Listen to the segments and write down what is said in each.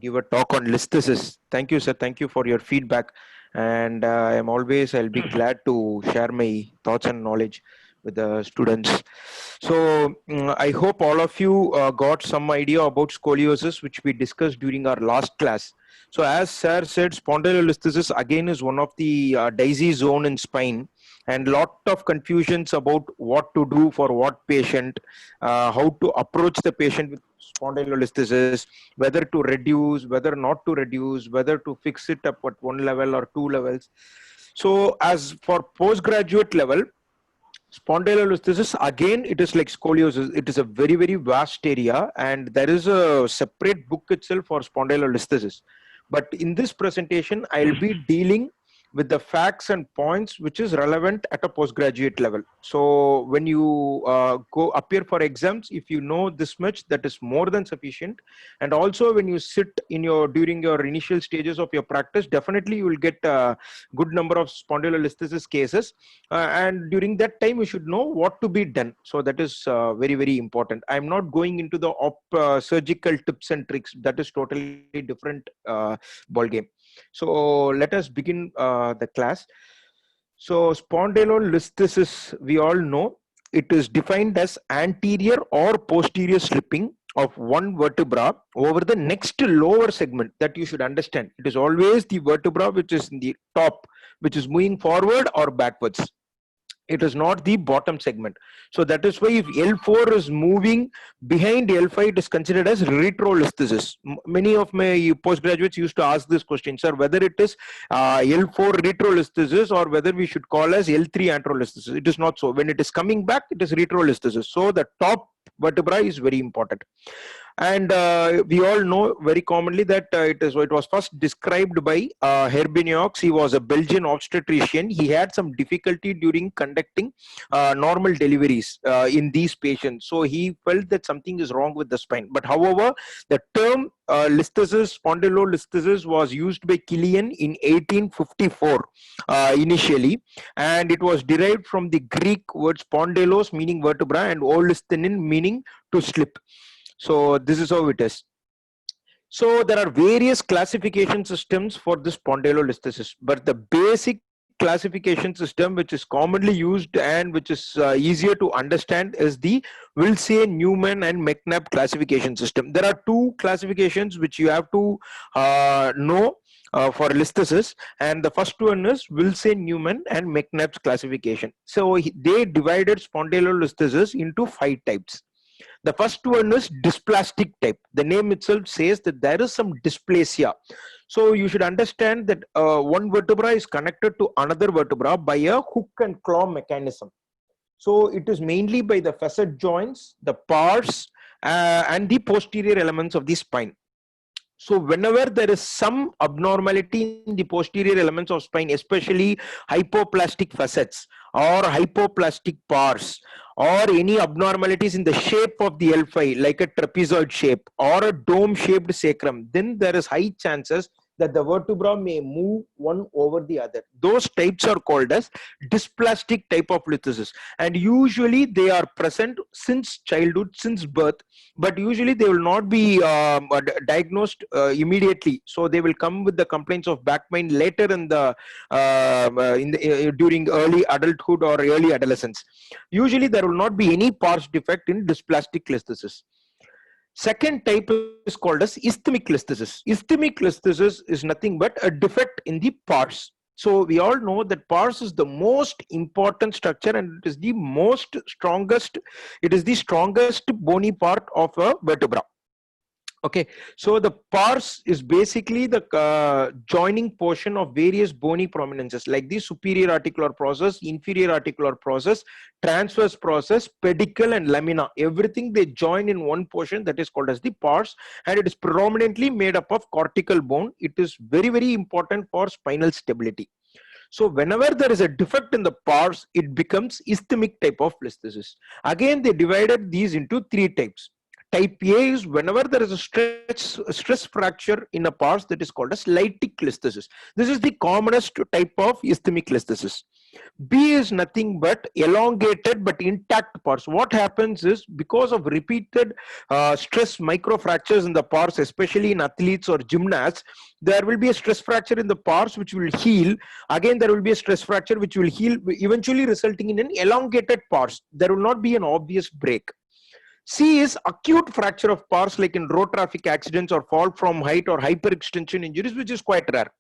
give a talk on listhesis. Thank you, sir. Thank you for your feedback. And I'll be glad to share my thoughts and knowledge with the students. So I hope all of you got some idea about scoliosis, which we discussed during our last class. So as sir said, spondylolisthesis again is one of the dicey zone in spine, and lot of confusions about what to do for what patient, how to approach the patient with spondylolisthesis, whether to reduce, whether not to reduce, whether to fix it up at one level or two levels. So as for postgraduate level, spondylolisthesis, again, it is like scoliosis. It is a very, very vast area, and there is a separate book itself for spondylolisthesis. But in this presentation, I'll be dealing with the facts and points which is relevant at a postgraduate level. So when you go appear for exams, if you know this much, that is more than sufficient. And also when you sit in your during your initial stages of your practice, definitely you will get a good number of spondylolisthesis cases, and during that time you should know what to be done. So that is very, very important. I'm not going into the surgical tips and tricks. That is totally different ball game. So let us begin the class. So spondylolisthesis, we all know, it is defined as anterior or posterior slipping of one vertebra over the next lower segment. That you should understand. It is always the vertebra which is in the top, which is moving forward or backwards. It is not the bottom segment. So that is why if L4 is moving behind L5, it is considered as retrolisthesis. Many of my postgraduates used to ask this question, sir, whether it is L4 retrolisthesis or whether we should call as L3 antrolisthesis. It is not so. When it is coming back, it is retrolisthesis. So the top vertebra is very important. And we all know very commonly that it was first described by Herbignac. He was a Belgian obstetrician. He had some difficulty during conducting normal deliveries in these patients. So he felt that something is wrong with the spine. But however, the term listhesis, spondylolisthesis, was used by Killian in 1854 initially, and it was derived from the Greek word spondylos, meaning vertebra, and olisthenin, meaning to slip. So this is how it is. So there are various classification systems for this spondylolisthesis, but the basic classification system which is commonly used and which is easier to understand is the Wilson, Newman and McNabb classification system. There are two classifications which you have to know for listhesis, and the first one is Wilson, Newman and McNabb's classification. So they divided spondylolisthesis into 5 types. The first one is dysplastic type. The name itself says that there is some dysplasia. So you should understand that one vertebra is connected to another vertebra by a hook and claw mechanism. So it is mainly by the facet joints, the pars, and the posterior elements of the spine. So whenever there is some abnormality in the posterior elements of spine, especially hypoplastic facets or hypoplastic pars, or any abnormalities in the shape of the L5, like a trapezoid shape or a dome shaped sacrum, then there is high chances that the vertebra may move one over the other. Those types are called as dysplastic type of listhesis, and usually they are present since childhood, since birth, but usually they will not be diagnosed immediately. So they will come with the complaints of back pain later in the during early adulthood or early adolescence. Usually there will not be any pars defect in dysplastic listhesis. Second type is called as isthmic listhesis. Isthmic listhesis is nothing but a defect in the pars. So we all know that pars is the most important structure, and it is the strongest bony part of a vertebra. Okay, so the pars is basically the joining portion of various bony prominences like the superior articular process, inferior articular process, transverse process, pedicle and lamina. Everything they join in one portion, that is called as the pars, and it is predominantly made up of cortical bone. It is very, very important for spinal stability. So whenever there is a defect in the pars, it becomes isthmic type of listhesis. Again, they divided these into 3 types. Type A is whenever there is a stress fracture in a pars, that is called as lytic listhesis. This is the commonest type of isthmic listhesis. B is nothing but elongated but intact pars. What happens is, because of repeated stress microfractures in the pars, especially in athletes or gymnasts, there will be a stress fracture in the pars which will heal. Again, there will be a stress fracture which will heal, eventually resulting in an elongated pars. There will not be an obvious break. C is acute fracture of pars, like in road traffic accidents or fall from height or hyperextension injuries, which is quite rare.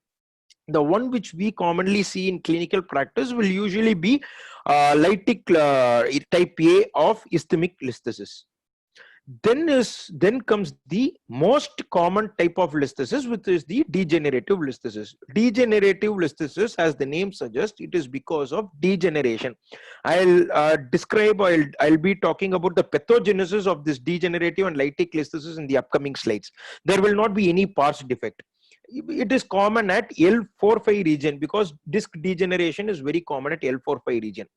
The one which we commonly see in clinical practice will usually be lytic type A of ischemic listhesis. Then comes the most common type of listhesis, which is the degenerative listhesis. Degenerative listhesis, as the name suggests, it is because of degeneration. I'll be talking about the pathogenesis of this degenerative and lytic listhesis in the upcoming slides. There will not be any pars defect. It is common at L4-5 region, because disc degeneration is very common at L4-5 region,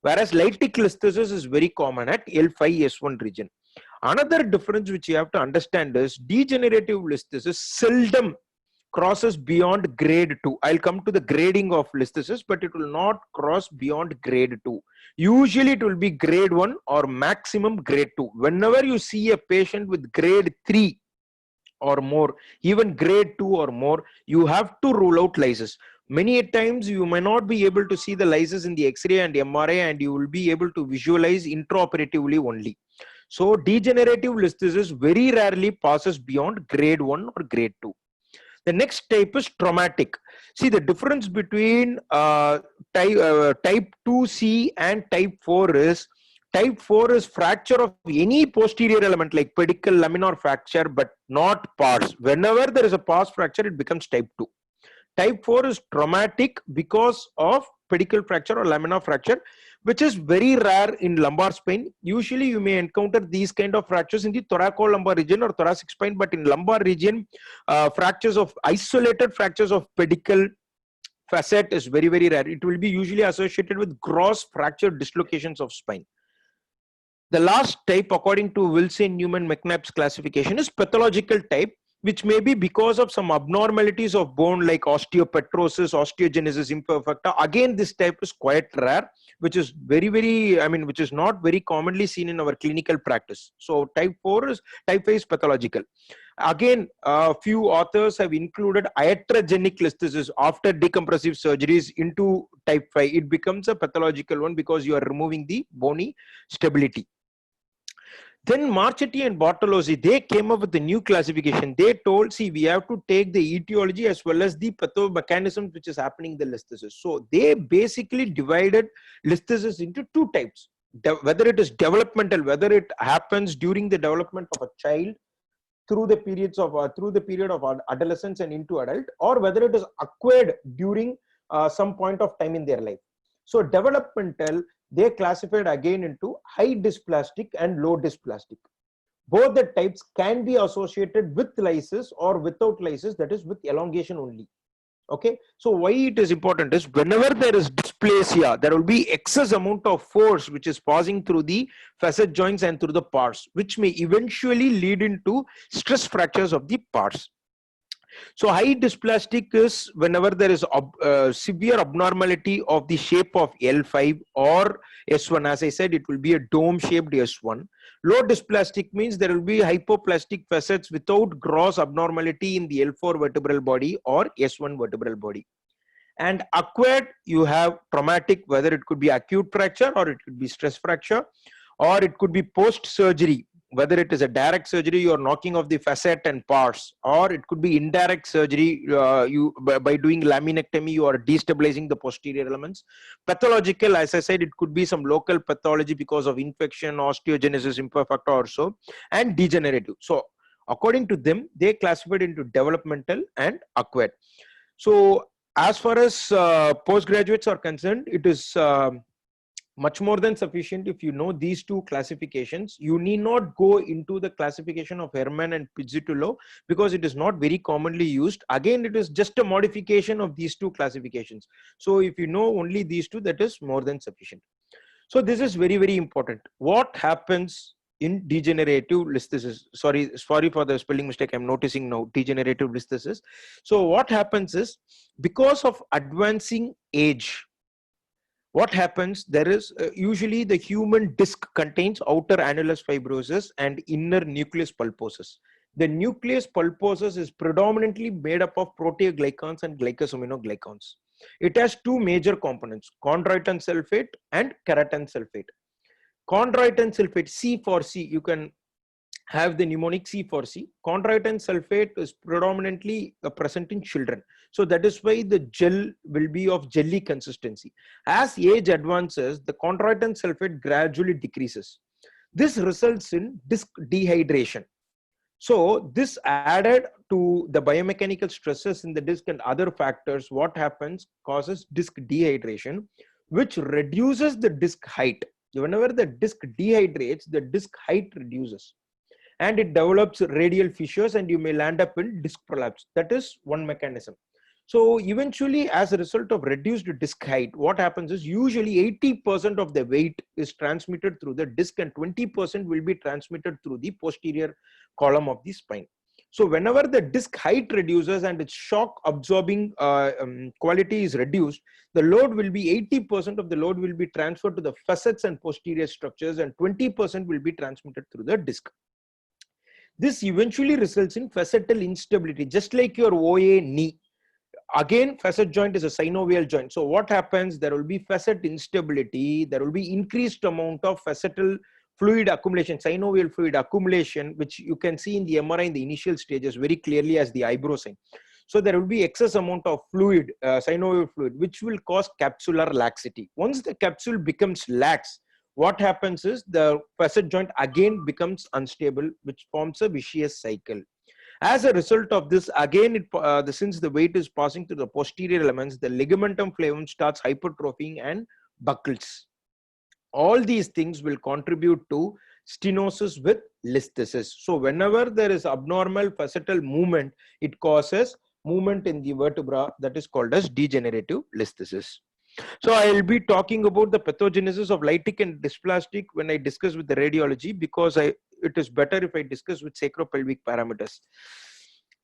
whereas lytic listhesis is very common at L5-S1 region. Another difference which you have to understand is degenerative listhesis seldom crosses beyond grade 2. I'll come to the grading of listhesis, but it will not cross beyond grade 2. Usually it will be grade 1 or maximum grade 2. Whenever you see a patient with grade 3 or more, even grade 2 or more, you have to rule out lysis. Many times you may not be able to see the lysis in the X-ray and MRI, and you will be able to visualize intraoperatively only. So degenerative listhesis very rarely passes beyond grade 1 or grade 2. The next type is traumatic. See, the difference between type 2C and type 4 is, type 4 is fracture of any posterior element like pedicle, laminar fracture, but not pars. Whenever there is a pars fracture, it becomes type 2. Type 4 is traumatic because of pedicle fracture or laminar fracture, which is very rare in lumbar spine. Usually you may encounter these kind of fractures in the thoracolumbar region or thoracic spine, but in lumbar region, isolated fractures of pedicle facet is very, very rare. It will be usually associated with gross fracture dislocations of spine. The last type, according to Wilson, Newman, McNabb's classification, is pathological type, which may be because of some abnormalities of bone like osteopetrosis, osteogenesis imperfecta. Again, this type is quite rare, which is which is not very commonly seen in our clinical practice. So type 5 is pathological. Again, a few authors have included iatrogenic listhesis after decompressive surgeries into type 5. It becomes a pathological one because you are removing the bony stability. Then Marchetti and Bartolozzi, they came up with a new classification. They told, see, we have to take the etiology as well as the pathomechanism which is happening in the listhesis. So they basically divided listhesis into two types. Whether it is developmental, whether it happens during the development of a child through the period of adolescence and into adult, or whether it is acquired during some point of time in their life. So developmental, they classified again into high dysplastic and low dysplastic. Both the types can be associated with lysis or without lysis, that is with elongation only. Okay, so why it is important is, whenever there is dysplasia, there will be excess amount of force which is passing through the facet joints and through the pars, which may eventually lead into stress fractures of the pars. So high dysplastic is whenever there is severe abnormality of the shape of L5 or S1. As I said, it will be a dome shaped S1. Low dysplastic means there will be hypoplastic facets without gross abnormality in the L4 vertebral body or S1 vertebral body. And acquired, you have traumatic, whether it could be acute fracture or it could be stress fracture, or it could be post surgery, whether it is a direct surgery, you are knocking off the facet and pars, or it could be indirect surgery, by doing laminectomy, you are destabilizing the posterior elements. Pathological, as I said, it could be some local pathology because of infection, osteogenesis imperfecta or so, and degenerative. So according to them, they classified into developmental and acquired. So as far as postgraduates are concerned, it is much more than sufficient if you know these two classifications. You need not go into the classification of Herrmann and Pizzitulo because it is not very commonly used. Again, it is just a modification of these two classifications. So if you know only these two, that is more than sufficient. So this is very, very important. What happens in degenerative listhesis? Sorry for the spelling mistake I'm noticing now, degenerative listhesis. So what happens is, because of advancing age, what happens, there is usually the human disc contains outer annulus fibrosus and inner nucleus pulposus. The nucleus pulposus is predominantly made up of proteoglycans and glycosaminoglycans. It has two major components, chondroitin sulfate and keratan sulfate. Chondroitin sulfate, C for C, you can have the mnemonic C for C. Chondroitin sulfate is predominantly present in children. So that is why the gel will be of jelly consistency. As age advances, the chondroitin sulfate gradually decreases. This results in disc dehydration. So this added to the biomechanical stresses in the disc and other factors, what happens causes disc dehydration, which reduces the disc height. Whenever the disc dehydrates, the disc height reduces and it develops radial fissures and you may land up in disc prolapse. That is one mechanism. So eventually, as a result of reduced disc height, what happens is usually 80% of the weight is transmitted through the disc and 20% will be transmitted through the posterior column of the spine. So whenever the disc height reduces and its shock absorbing quality is reduced, the load will be 80% of the load will be transferred to the facets and posterior structures and 20% will be transmitted through the disc. This eventually results in facetal instability, just like your OA knee. Again, facet joint is a synovial joint. So what happens? There will be facet instability. There will be increased amount of facetal fluid accumulation, synovial fluid accumulation, which you can see in the MRI in the initial stages very clearly as the eyebrow sign. So there will be excess amount of fluid, synovial fluid, which will cause capsular laxity. Once the capsule becomes lax, what happens is the facet joint again becomes unstable, which forms a vicious cycle. As a result of this, again, since the weight is passing to the posterior elements, the ligamentum flavum starts hypertrophying and buckles. All these things will contribute to stenosis with listhesis. So whenever there is abnormal facetal movement, it causes movement in the vertebra that is called as degenerative listhesis. So I will be talking about the pathogenesis of lytic and dysplastic when I discuss with the radiology, because it is better if I discuss with sacropelvic parameters.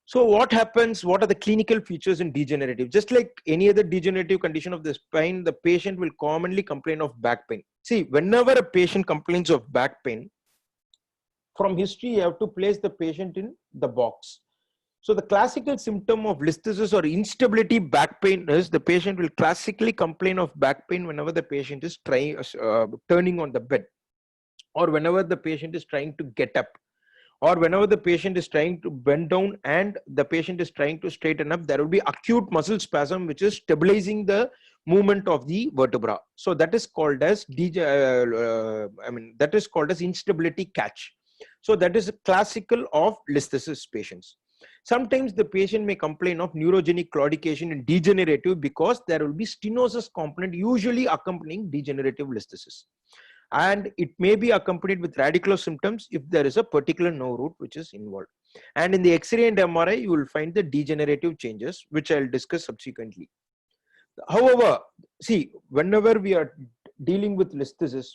So what happens? What are the clinical features in degenerative? Just like any other degenerative condition of the spine, the patient will commonly complain of back pain. See, whenever a patient complains of back pain, from history, you have to place the patient in the box. So the classical symptom of listhesis or instability back pain is the patient will classically complain of back pain whenever the patient is turning on the bed, or whenever the patient is trying to get up, or whenever the patient is trying to bend down and the patient is trying to straighten up. There will be acute muscle spasm which is stabilizing the movement of the vertebra. So that is called as that is called as instability catch. So that is classical of listhesis patients. Sometimes the patient may complain of neurogenic claudication in degenerative because there will be stenosis component usually accompanying degenerative listhesis. And it may be accompanied with radicular symptoms if there is a particular nerve root which is involved. And in the X-ray and MRI, you will find the degenerative changes, which I will discuss subsequently. However, see, whenever we are dealing with listhesis,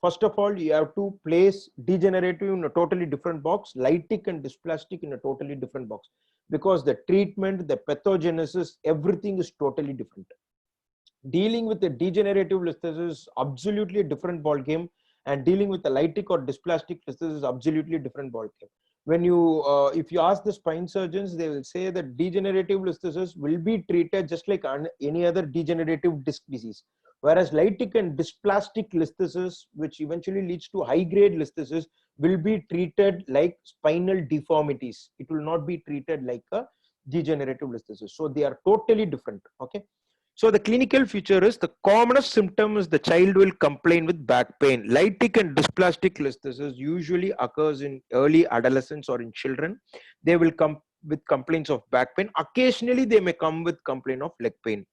first of all, you have to place degenerative in a totally different box, lytic and dysplastic in a totally different box, because the treatment, the pathogenesis, everything is totally different. Dealing with the degenerative listhesis is absolutely a different ball game, and dealing with the lytic or dysplastic listhesis is absolutely a different ball game. When you, if you ask the spine surgeons, they will say that degenerative listhesis will be treated just like any other degenerative disc disease. Whereas lytic and dysplastic listhesis, which eventually leads to high-grade listhesis, will be treated like spinal deformities. It will not be treated like a degenerative listhesis. So they are totally different. Okay. So the clinical feature is the commonest symptom is the child will complain with back pain. Lytic and dysplastic listhesis usually occurs in early adolescence or in children. They will come with complaints of back pain. Occasionally, they may come with complaint of leg pain.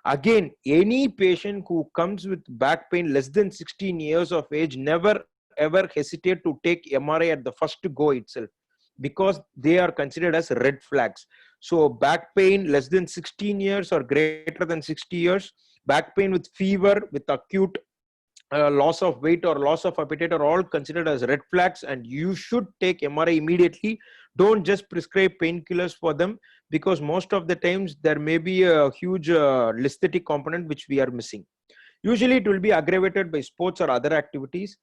Again, any patient who comes with back pain less than 16 years of age, never ever hesitate to take MRI at the first go itself, because they are considered as red flags. So back pain less than 16 years or greater than 60 years, back pain with fever, with acute loss of weight or loss of appetite are all considered as red flags, and you should take MRI immediately. Don't just prescribe painkillers for them, because most of the times there may be a huge listhetic component which we are missing. Usually it will be aggravated by sports or other activities.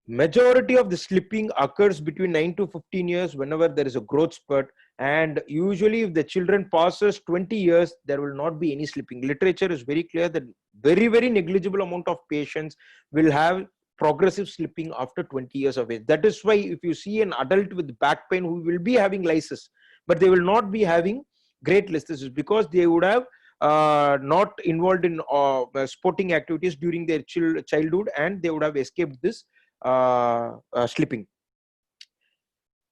Majority of the slipping occurs between 9 to 15 years whenever there is a growth spurt, and usually if the children passes 20 years there will not be any slipping. Literature is very clear that very negligible amount of patients will have progressive slipping after 20 years of age. That is why if you see an adult with back pain who will be having lysis, but they will not be having great listhesis, because they would have not involved in sporting activities during their childhood, and they would have escaped this slipping.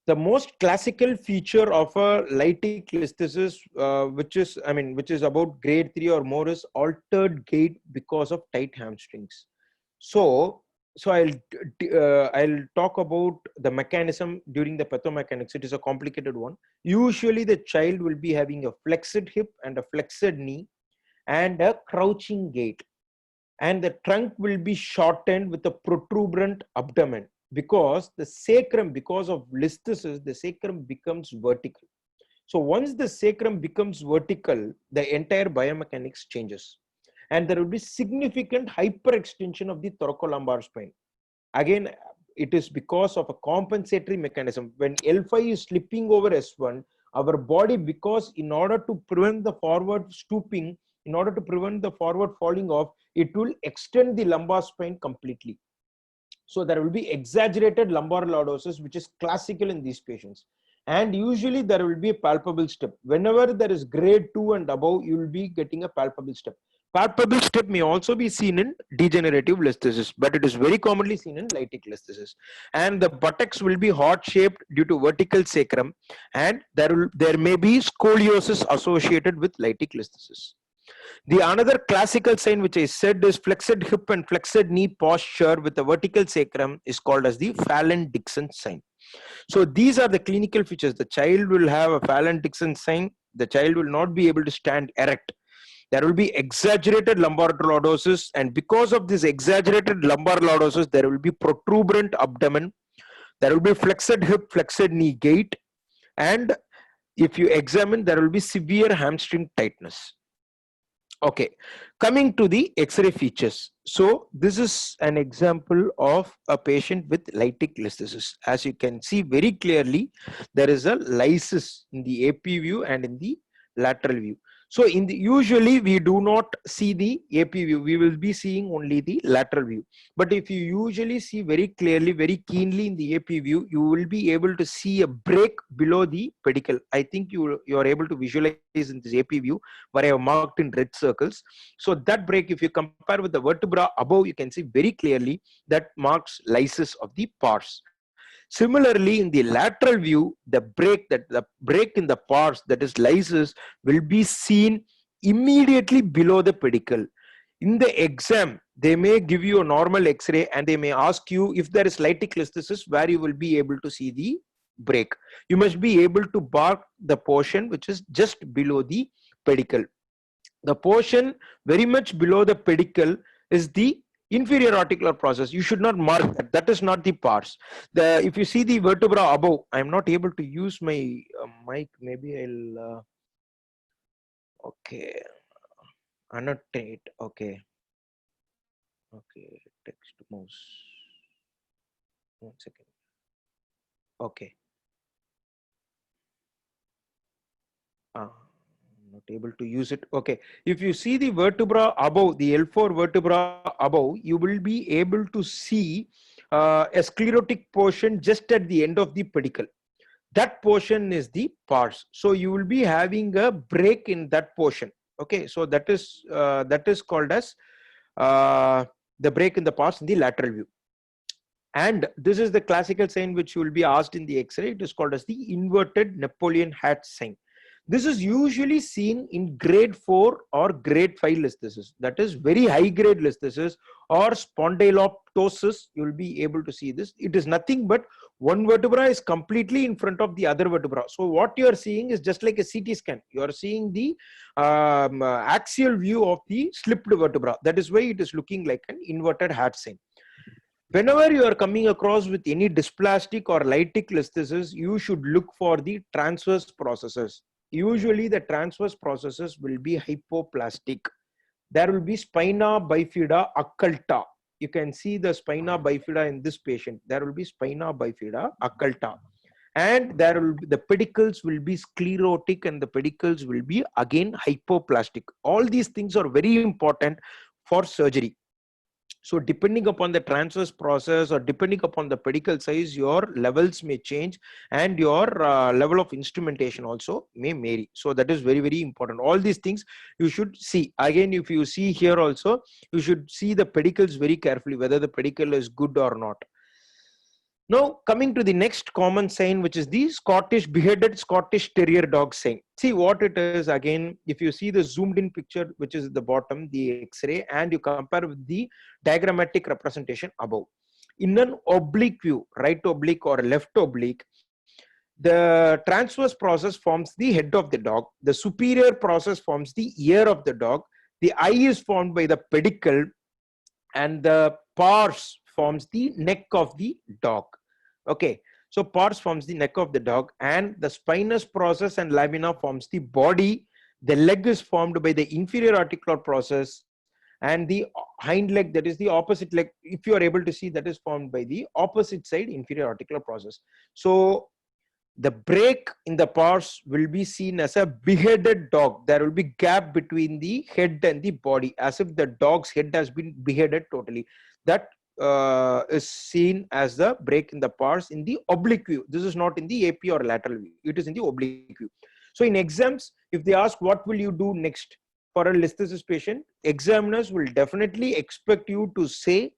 The most classical feature of a lytic listhesis, which is about grade 3 or more, is altered gait because of tight hamstrings. So I'll talk about the mechanism during the pathomechanics. It is a complicated one. Usually the child will be having a flexed hip and a flexed knee and a crouching gait, and the trunk will be shortened with a protuberant abdomen, because the sacrum, because of listhesis, the sacrum becomes vertical. So once the sacrum becomes vertical, the entire biomechanics changes, and there will be significant hyperextension of the thoracolumbar spine. Again, it is because of a compensatory mechanism. When L5 is slipping over S1, our body, because in order to prevent the forward stooping, in order to prevent the forward falling off, it will extend the lumbar spine completely. So there will be exaggerated lumbar lordosis, which is classical in these patients. And usually there will be a palpable step. Whenever there is grade 2 and above, you will be getting a palpable step. Palpable step may also be seen in degenerative listhesis, but it is very commonly seen in lytic listhesis. And the buttocks will be heart-shaped due to vertical sacrum, and there may be scoliosis associated with lytic listhesis. The another classical sign which I said is flexed hip and flexed knee posture with a vertical sacrum is called as the Phelan-Dixon sign. So these are the clinical features. The child will have a Phelan-Dixon sign. The child will not be able to stand erect. There will be exaggerated lumbar lordosis, and because of this exaggerated lumbar lordosis, there will be protuberant abdomen. There will be flexed hip, flexed knee gait, and if you examine, there will be severe hamstring tightness. Okay, coming to the X-ray features. So this is an example of a patient with lytic listhesis. As you can see very clearly, there is a lysis in the AP view and in the lateral view. So usually we do not see the AP view, we will be seeing only the lateral view. But if you usually see very clearly, very keenly in the AP view, you will be able to see a break below the pedicle. I think you are able to visualize in this AP view where I have marked in red circles. So that break, if you compare with the vertebra above, you can see very clearly that marks lysis of the pars. Similarly, in the lateral view, the break in the pars, that is lysis, will be seen immediately below the pedicle. In the exam, they may give you a normal X-ray and they may ask you if there is lytic listhesis, where you will be able to see the break. You must be able to mark the portion which is just below the pedicle. The portion very much below the pedicle is the inferior articular process. You should not mark that. That is not the pars. If you see the vertebra above, I am not able to use my mic. Maybe I'll okay, annotate. Okay, text mouse. 1 second. Okay. Not able to use it. Okay, if you see the vertebra above, the L4 vertebra above, you will be able to see a sclerotic portion just at the end of the pedicle. That portion is the pars. So you will be having a break in that portion. Okay, so that is called as the break in the pars in the lateral view. And this is the classical sign which you will be asked in the X-ray. It is called as the inverted Napoleon hat sign. This is usually seen in grade 4 or grade 5 listhesis. That is very high grade listhesis or spondyloptosis. You will be able to see this. It is nothing but one vertebra is completely in front of the other vertebra. So what you are seeing is just like a CT scan. You are seeing the axial view of the slipped vertebra. That is why it is looking like an inverted hat sign. Whenever you are coming across with any dysplastic or lytic listhesis, you should look for the transverse processes. Usually the transverse processes will be hypoplastic. there will be spina bifida occulta. You can see the spina bifida in this patient. There will be spina bifida occulta. And there will be, the pedicles will be sclerotic and the pedicles will be again hypoplastic. All these things are very important for surgery. So depending upon the transverse process or depending upon the pedicle size, your levels may change and your level of instrumentation also may vary. So that is very, very important. All these things you should see. Again, if you see here also, you should see the pedicles very carefully, whether the pedicle is good or not. Now, coming to the next common sign, which is the beheaded Scottish Terrier dog sign. See what it is again. If you see the zoomed in picture, which is at the bottom, the X-ray, and you compare with the diagrammatic representation above. In an oblique view, right oblique or left oblique, the transverse process forms the head of the dog. The superior process forms the ear of the dog. The eye is formed by the pedicle, and the pars forms the neck of the dog. Okay, so pars forms the neck of the dog, and the spinous process and lamina forms the body. The leg is formed by the inferior articular process, and the hind leg, that is the opposite leg, if you are able to see, that is formed by the opposite side inferior articular process. So the break in the pars will be seen as a beheaded dog. There will be gap between the head and the body, as if the dog's head has been beheaded totally. That is seen as the break in the pars in the oblique view. This is not in the AP or lateral view. It is in the oblique view. So in exams, if they ask what will you do next for a listhesis patient, examiners will definitely expect you to say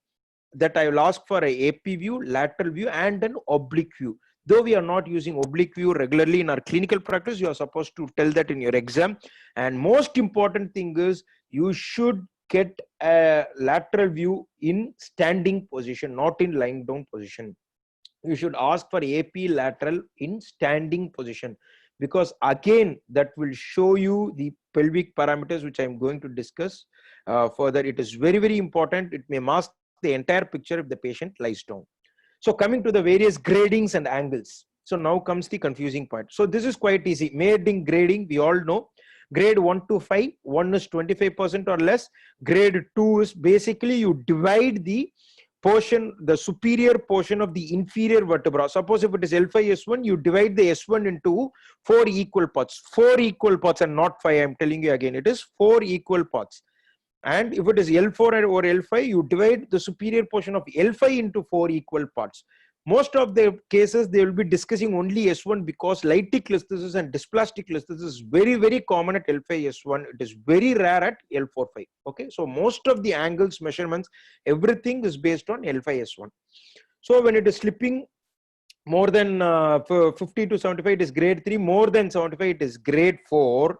that I will ask for a AP view, lateral view, and an oblique view. Though we are not using oblique view regularly in our clinical practice, you are supposed to tell that in your exam. And most important thing is you should get a lateral view in standing position, not in lying down position. You should ask for AP lateral in standing position, because again that will show you the pelvic parameters, which I am going to discuss further. It is very, very important. It may mask the entire picture if the patient lies down. So coming to the various gradings and angles. So now comes the confusing part. So this is quite easy. Mehrting grading, we all know. Grade 1 to 5, 1 is 25% or less. Grade 2 is basically you divide the portion, the superior portion of the inferior vertebra. Suppose if it is L5S1, you divide the S1 into 4 equal parts. 4 equal parts and not 5. I am telling you again, it is 4 equal parts. And if it is L4 or L5, you divide the superior portion of L5 into 4 equal parts. Most of the cases, they will be discussing only S1, because lytic listhesis and dysplastic listhesis is very, very common at L5S1. It is very rare at L4-5. Okay, so most of the angles, measurements, everything is based on L5S1. So when it is slipping more than 50 to 75, it is grade 3. More than 75, it is grade 4.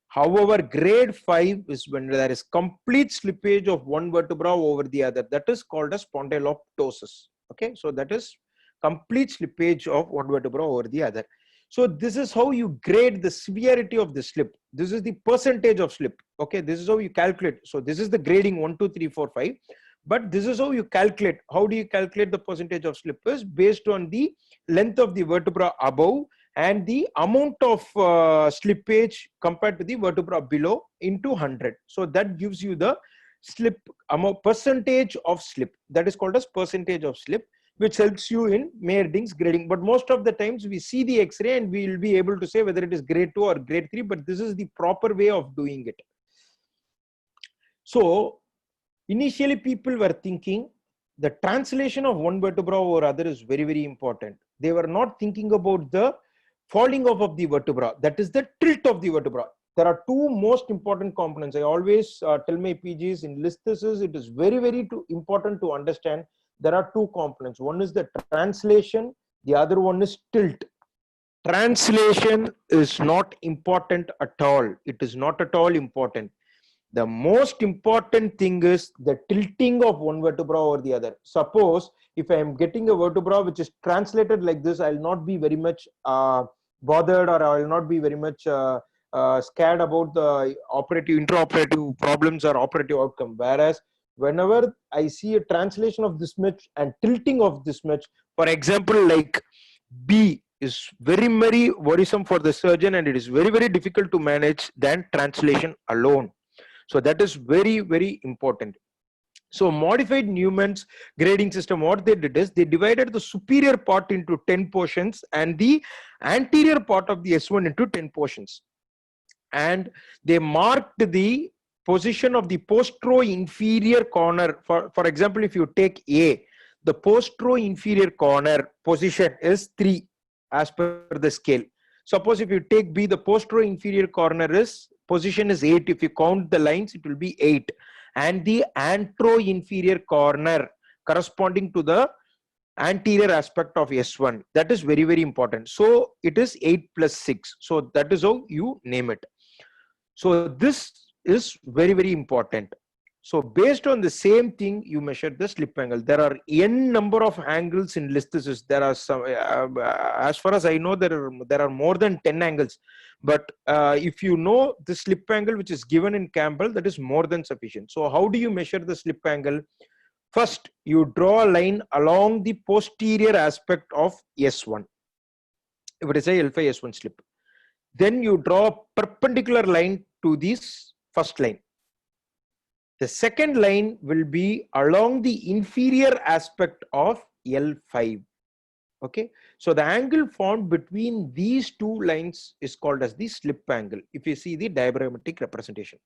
However, grade 5 is when there is complete slippage of one vertebra over the other. That is called as spondyloptosis. Okay, so that is complete slippage of one vertebra over the other. So this is how you grade the severity of the slip. This is the percentage of slip. Okay, this is how you calculate. So this is the grading 1, 2, 3, 4, 5. But this is how you calculate. How do you calculate the percentage of slip? Is based on the length of the vertebra above and the amount of slippage compared to the vertebra below into 100. So that gives you the slip amount, percentage of slip. That is called as percentage of slip, which helps you in Mehrting's grading. But most of the times we see the X-ray and we will be able to say whether it is grade 2 or grade 3, but this is the proper way of doing it. So initially people were thinking the translation of one vertebra over other is very, very important. They were not thinking about the falling off of the vertebra. That is the tilt of the vertebra. There are two most important components. I always tell my PGs in listhesis, it is very, very important to understand there are two components. One is the translation, the other one is tilt. Translation is not important at all. It is not at all important. The most important thing is the tilting of one vertebra over the other. Suppose if I am getting a vertebra which is translated like this, I will not be very much bothered, or I will not be very much scared about the intraoperative problems or operative outcome. Whereas whenever I see a translation of this much and tilting of this much, for example, like B is very, very worrisome for the surgeon, and it is very, very difficult to manage than translation alone. So that is very, very important. So modified Newman's grading system, what they did is they divided the superior part into 10 portions and the anterior part of the S1 into 10 portions. And they marked the position of the postero-inferior corner. For example, if you take A, the postero-inferior corner position is 3 as per the scale. Suppose if you take B, the postero-inferior corner is position is 8. If you count the lines, it will be 8. And the antero-inferior corner corresponding to the anterior aspect of S1, that is very, very important. So it is 8 plus 6. So that is how you name it. So this is very, very important. So based on the same thing, you measure the slip angle. There are n number of angles in listhesis. There are some, as far as I know, there are more than 10 angles. But if you know the slip angle which is given in Campbell, that is more than sufficient. So how do you measure the slip angle? First, you draw a line along the posterior aspect of S1. If it is a L5 S1 slip, then you draw a perpendicular line to this first line. The second line will be along the inferior aspect of L5. Okay, so the angle formed between these two lines is called as the slip angle. If you see the diagrammatic representation,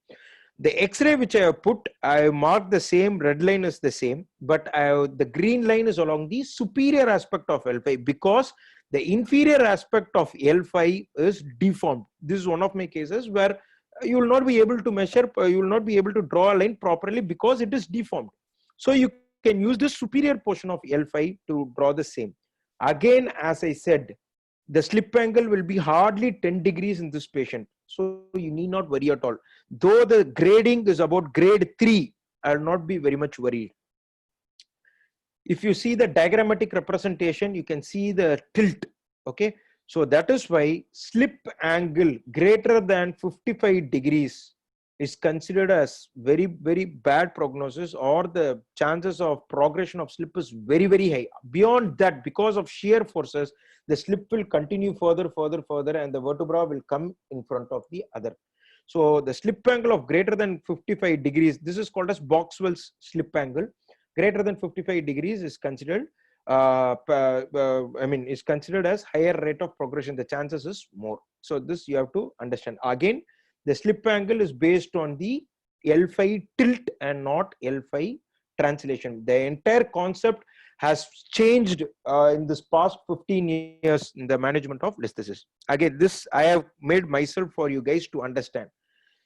the X-ray which I have put, I have marked the same, red line is the same, but the green line is along the superior aspect of L5 because the inferior aspect of L5 is deformed. This is one of my cases where you will not be able to measure, you will not be able to draw a line properly because it is deformed. So you can use the superior portion of L5 to draw the same. Again, as I said, the slip angle will be hardly 10 degrees in this patient. So you need not worry at all. Though the grading is about grade 3, I will not be very much worried. If you see the diagrammatic representation, you can see the tilt. Okay. So that is why slip angle greater than 55 degrees is considered as very, very bad prognosis, or the chances of progression of slip is very, very high. Beyond that, because of shear forces, the slip will continue further, and the vertebra will come in front of the other. So the slip angle of greater than 55 degrees, this is called as Boxwell's slip angle. Greater than 55 degrees is considered is considered as higher rate of progression. The chances is more. So this you have to understand. Again, the slip angle is based on the L5 tilt and not L5 translation. The entire concept has changed in this past 15 years in the management of listhesis. Again, this I have made myself for you guys to understand.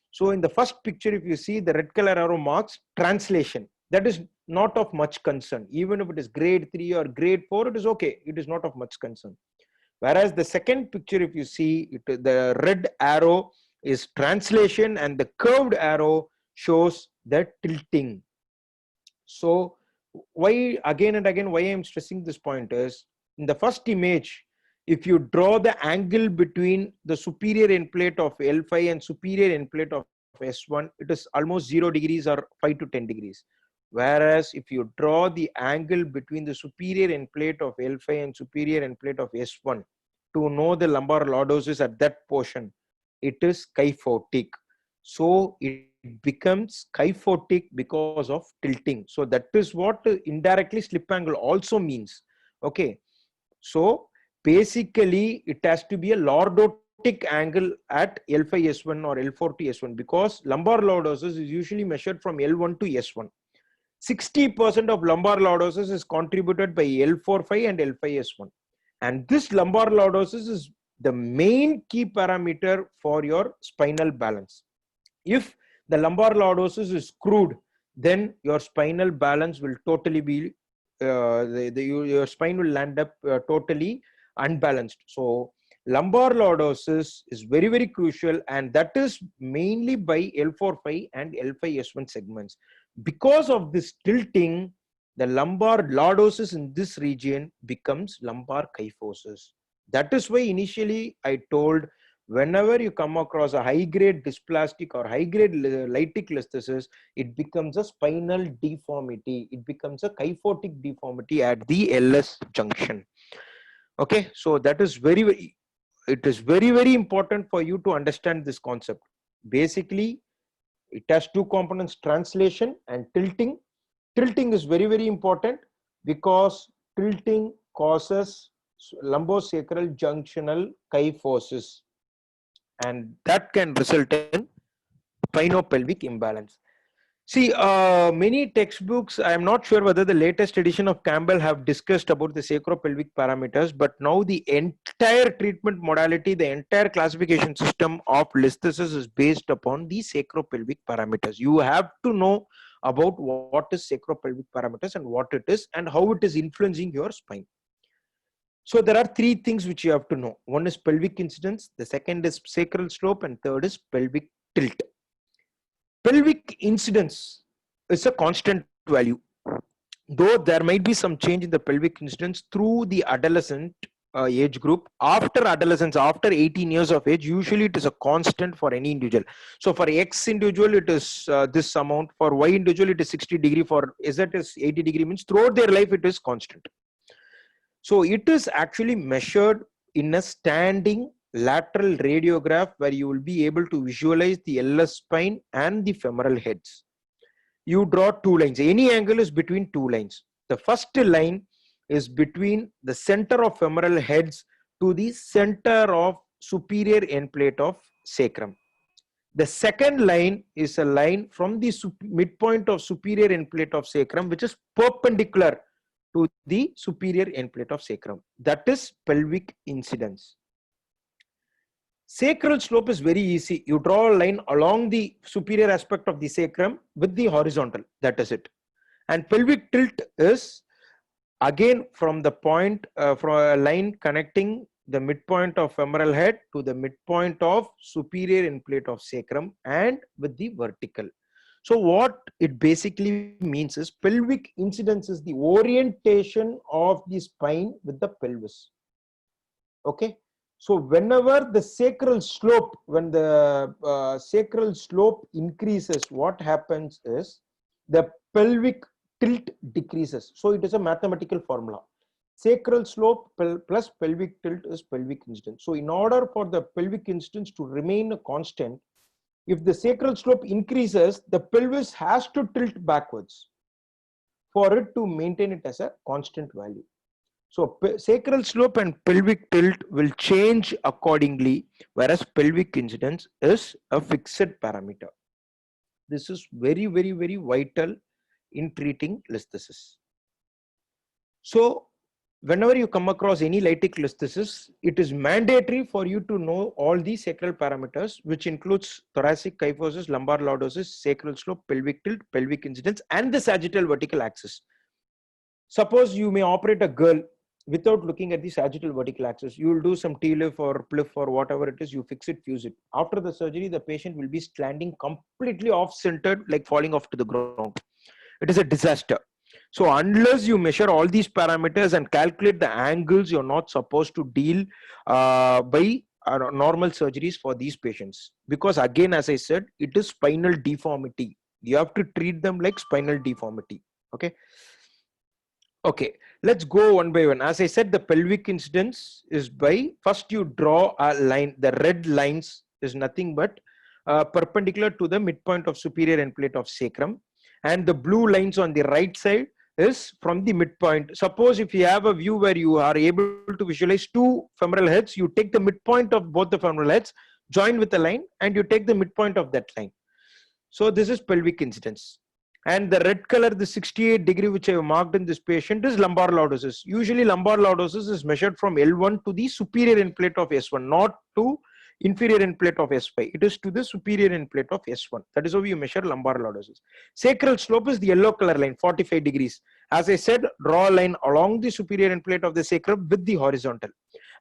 So in the first picture, if you see the red color arrow marks translation, that is not of much concern. Even if it is grade 3 or grade 4, it is okay. It is not of much concern. Whereas the second picture, if you see it, the red arrow is translation and the curved arrow shows the tilting. So why again and again, why I'm stressing this point is, in the first image, if you draw the angle between the superior end plate of L5 and superior end plate of S1, it is almost 0 degrees or 5 to 10 degrees. Whereas if you draw the angle between the superior end plate of L5 and superior end plate of S1 to know the lumbar lordosis at that portion, it is kyphotic. So it becomes kyphotic because of tilting. So that is what indirectly slip angle also means. Okay. So basically it has to be a lordotic angle at L5S1 or L4 to S1, because lumbar lordosis is usually measured from L1 to S1. 60% of lumbar lordosis is contributed by L4-5 and L5S1. And this lumbar lordosis is the main key parameter for your spinal balance. If the lumbar lordosis is screwed, then your spinal balance will totally be, your spine will land up totally unbalanced. So lumbar lordosis is very, very crucial, and that is mainly by L4-5 and L5S1 segments. Because of this tilting, the lumbar lordosis in this region becomes lumbar kyphosis. That is why initially I told, whenever you come across a high-grade dysplastic or high-grade lytic listhesis, it becomes a spinal deformity. It becomes a kyphotic deformity at the LS junction. Okay, so that is it is very, very important for you to understand this concept. Basically, It has two components, translation and tilting. Tilting is very, very important because tilting causes lumbosacral junctional kyphosis, and that can result in spinopelvic imbalance. See, many textbooks, I am not sure whether the latest edition of Campbell have discussed about the sacropelvic parameters, but now the entire treatment modality, the entire classification system of listhesis is based upon the sacropelvic parameters. You have to know about what is sacropelvic parameters and what it is and how it is influencing your spine. So there are three things which you have to know. One is pelvic incidence, the second is sacral slope, and third is pelvic tilt. Pelvic incidence is a constant value, though there might be some change in the pelvic incidence through the adolescent age group. After adolescence, after 18 years of age, usually it is a constant for any individual. So for X individual, it is this amount. For Y individual, it is 60 degree. For Z is 80 degree. Means throughout their life, it is constant. So it is actually measured in a standing lateral radiograph where you will be able to visualize the LS spine and the femoral heads. You draw two lines. Any angle is between two lines. The first line is between the center of femoral heads to the center of superior end plate of sacrum. The second line is a line from the midpoint of superior end plate of sacrum, which is perpendicular to the superior end plate of sacrum. That is pelvic incidence. Sacral slope is very easy. You draw a line along the superior aspect of the sacrum with the horizontal. That is it. And pelvic tilt is again from the point, from a line connecting the midpoint of femoral head to the midpoint of superior end plate of sacrum and with the vertical. So what it basically means is pelvic incidence is the orientation of the spine with the pelvis. Okay. So whenever the sacral slope, when the sacral slope increases, what happens is the pelvic tilt decreases. So it is a mathematical formula. Sacral slope plus pelvic tilt is pelvic incidence. So in order for the pelvic incidence to remain a constant, if the sacral slope increases, the pelvis has to tilt backwards for it to maintain it as a constant value. So sacral slope and pelvic tilt will change accordingly, whereas pelvic incidence is a fixed parameter. This is very, very, very vital in treating listhesis. So whenever you come across any lytic listhesis, it is mandatory for you to know all these sacral parameters, which includes thoracic kyphosis, lumbar lordosis, sacral slope, pelvic tilt, pelvic incidence, and the sagittal vertical axis. Suppose you may operate a girl without looking at the sagittal vertical axis. You will do some TLIF or PLIF or whatever it is, you fix it, fuse it. After the surgery, the patient will be standing completely off-centered, like falling off to the ground. It is a disaster. So unless you measure all these parameters and calculate the angles, you're not supposed to deal by normal surgeries for these patients. Because again, as I said, it is spinal deformity. You have to treat them like spinal deformity. Okay. Okay, let's go one by one. As I said, the pelvic incidence is by, first you draw a line. The red lines is nothing but perpendicular to the midpoint of superior end plate of sacrum. And the blue lines on the right side is from the midpoint. Suppose if you have a view where you are able to visualize two femoral heads, you take the midpoint of both the femoral heads, join with a line, and you take the midpoint of that line. So this is pelvic incidence. And the red color, the 68 degree which I have marked in this patient, is lumbar lordosis. Usually lumbar lordosis is measured from L1 to the superior end plate of S1, not to inferior end plate of S5. It is to the superior end plate of S1. That is how you measure lumbar lordosis. Sacral slope is the yellow color line, 45 degrees. As I said, draw a line along the superior end plate of the sacrum with the horizontal.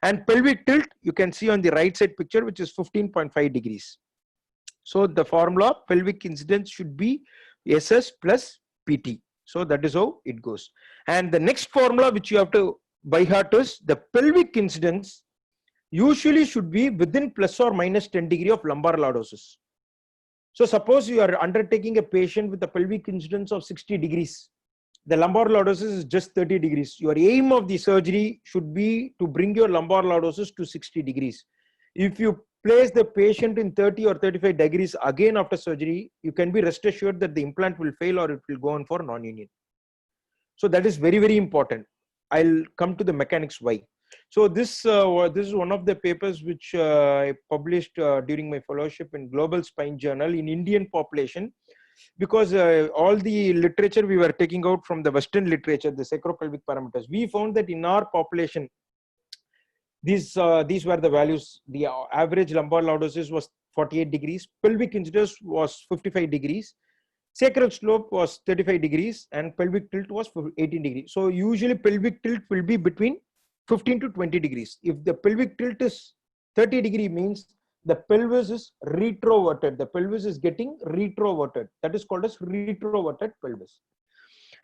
And pelvic tilt, you can see on the right side picture, which is 15.5 degrees. So the formula, pelvic incidence should be SS plus PT. So that is how it goes. And the next formula which you have to by heart is the pelvic incidence usually should be within plus or minus 10 degree of lumbar lordosis. So suppose you are undertaking a patient with a pelvic incidence of 60 degrees. The lumbar lordosis is just 30 degrees. Your aim of the surgery should be to bring your lumbar lordosis to 60 degrees. If you place the patient in 30 or 35 degrees again after surgery, you can be rest assured that the implant will fail or it will go on for non-union. So that is very, very important. I'll come to the mechanics why. So this is one of the papers which I published during my fellowship in Global Spine Journal in Indian population, because all the literature we were taking out from the Western literature, the sacropelvic parameters, we found that in our population, these were the values. The average lumbar lordosis was 48 degrees, pelvic incidence was 55 degrees, sacral slope was 35 degrees, and pelvic tilt was 18 degrees. So usually pelvic tilt will be between 15 to 20 degrees. If the pelvic tilt is 30 degree, means the pelvis is retroverted. The pelvis is getting retroverted. That is called as retroverted pelvis.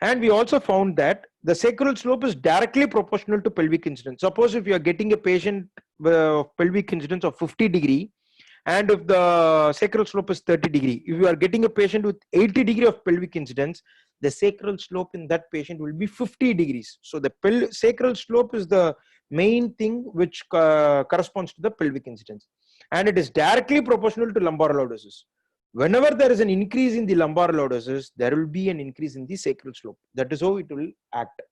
And we also found that the sacral slope is directly proportional to pelvic incidence. Suppose if you are getting a patient with pelvic incidence of 50 degree, and if the sacral slope is 30 degree, if you are getting a patient with 80 degree of pelvic incidence, the sacral slope in that patient will be 50 degrees. So the sacral slope is the main thing which corresponds to the pelvic incidence, and it is directly proportional to lumbar lordosis. Whenever there is an increase in the lumbar lordosis, there will be an increase in the sacral slope. That is how it will act.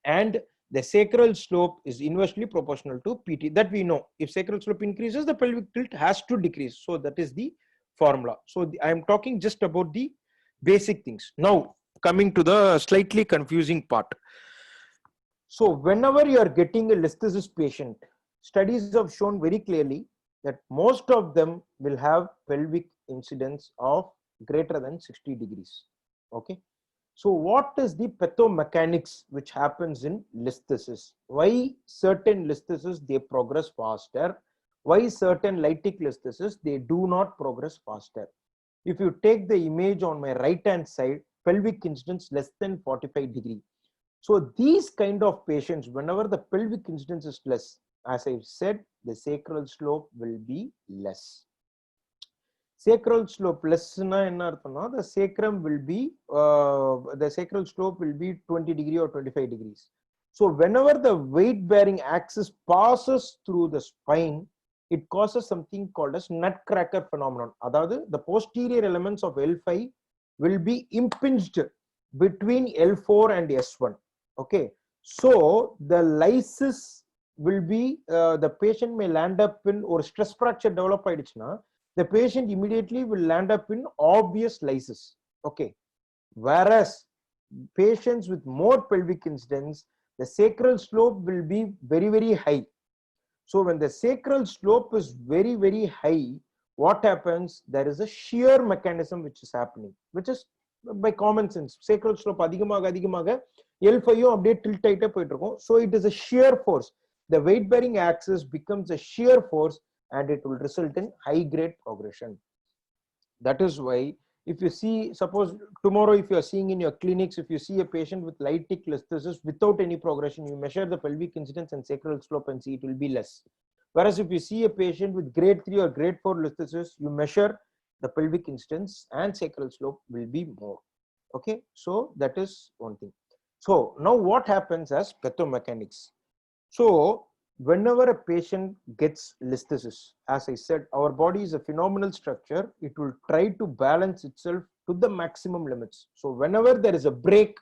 And the sacral slope is inversely proportional to PT. That we know. If sacral slope increases, the pelvic tilt has to decrease. So that is the formula. So I am talking just about the basic things. Now coming to the slightly confusing part. So whenever you are getting a listhesis patient, studies have shown very clearly that most of them will have pelvic incidence of greater than 60 degrees. Okay. So what is the pathomechanics which happens in listhesis? Why certain listhesis they progress faster? Why certain lytic listhesis they do not progress faster? If you take the image on my right hand side, pelvic incidence less than 45 degree. So these kind of patients, whenever the pelvic incidence is less, as I said, the sacral slope will be less. Sacral slope less na enna arthana, the sacrum will be the sacral slope will be 20 degree or 25 degrees. So whenever the weight bearing axis passes through the spine, it causes something called as nutcracker phenomenon. Adavadhu, the posterior elements of L5 will be impinged between L4 and S1. Okay, so the lysis will be the patient may land up in or stress fracture develop aidichna, the patient immediately will land up in obvious lysis. Okay, whereas patients with more pelvic incidence, the sacral slope will be very, very high. So when the sacral slope is very, very high, what happens? There is a shear mechanism which is happening, which is by common sense. Sacral slope adhigamaga L5 update tilt tight up. So it is a shear force. The weight bearing axis becomes a shear force, and it will result in high grade progression. That is why if you see, suppose tomorrow if you are seeing in your clinics, if you see a patient with lytic listhesis without any progression, you measure the pelvic incidence and sacral slope and see it will be less. Whereas if you see a patient with grade 3 or grade 4 listhesis, you measure the pelvic incidence and sacral slope will be more. Okay, so that is one thing. So now what happens as pathomechanics? So whenever a patient gets listhesis, as I said, our body is a phenomenal structure. It will try to balance itself to the maximum limits. So whenever there is a break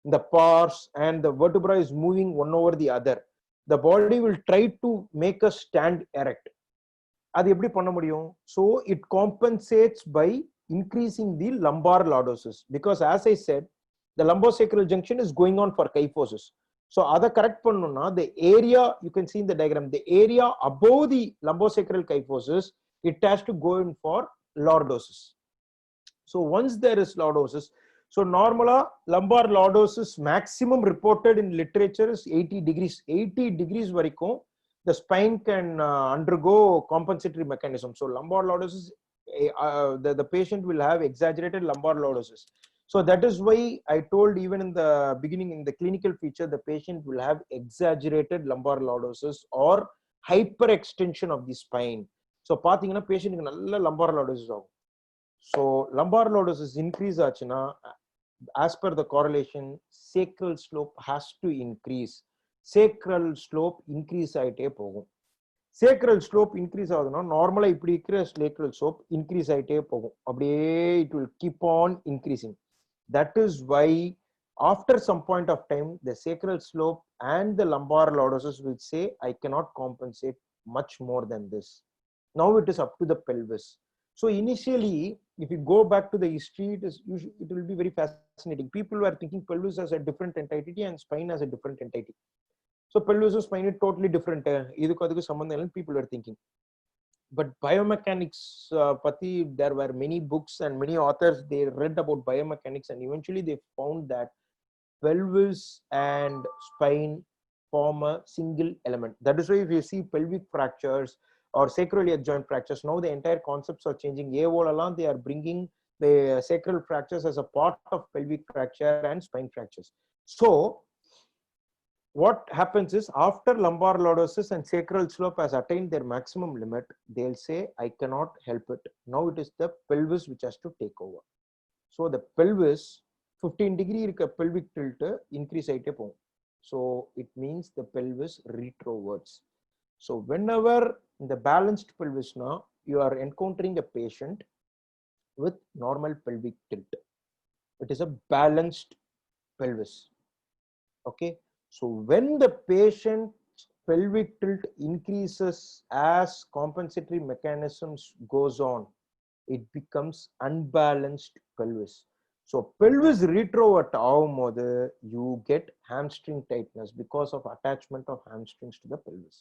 in the pars and the vertebra is moving one over the other, the body will try to make us stand erect. So it compensates by increasing the lumbar lordosis, because as I said, the lumbosacral junction is going on for kyphosis. So other correct pannuna, the area you can see in the diagram, the area above the lumbosacral kyphosis, it has to go in for lordosis. So once there is lordosis, so normally lumbar lordosis maximum reported in literature is 80 degrees. 80 degrees variko, the spine can undergo compensatory mechanism. So lumbar lordosis, the patient will have exaggerated lumbar lordosis. So that is why I told even in the beginning in the clinical feature, the patient will have exaggerated lumbar lordosis or hyperextension of the spine. So pathina patient nalla lumbar lordosis agum. So lumbar lordosis increase achina, as per the correlation, sacral slope has to increase. Sacral slope increase aite pogum. sacral slope increase ஆகுதுன்னா நார்மலா இப்படி இருக்கிற sacral slope increase ஆயிட்டே போகும் அப்படியே it will keep on increasing. That is why after some point of time the sacral slope and the lumbar lordosis will say I cannot compensate much more than this. Now it is up to the pelvis. So initially if you go back to the history, it will be very fascinating. People were thinking pelvis as a different entity and spine as a different entity. So pelvis and spine is totally different. People were thinking. But biomechanics, there were many books and many authors, they read about biomechanics and eventually they found that pelvis and spine form a single element. That is why if you see pelvic fractures or sacroiliac joint fractures, now the entire concepts are changing. They are bringing the sacral fractures as a part of pelvic fracture and spine fractures. So what happens is after lumbar lordosis and sacral slope has attained their maximum limit, they'll say I cannot help it. Now it is the pelvis which has to take over. So the pelvis 15-degree pelvic tilt increase ஆயிட்டே போகும். So it means the pelvis retroverts. So whenever in the balanced pelvis now you are encountering a patient with normal pelvic tilt, it is a balanced pelvis. Okay, so when the patient's pelvic tilt increases as compensatory mechanisms goes on, it becomes unbalanced pelvis. So pelvis retrovert ஆகும்போது you get hamstring tightness because of attachment of hamstrings to the pelvis.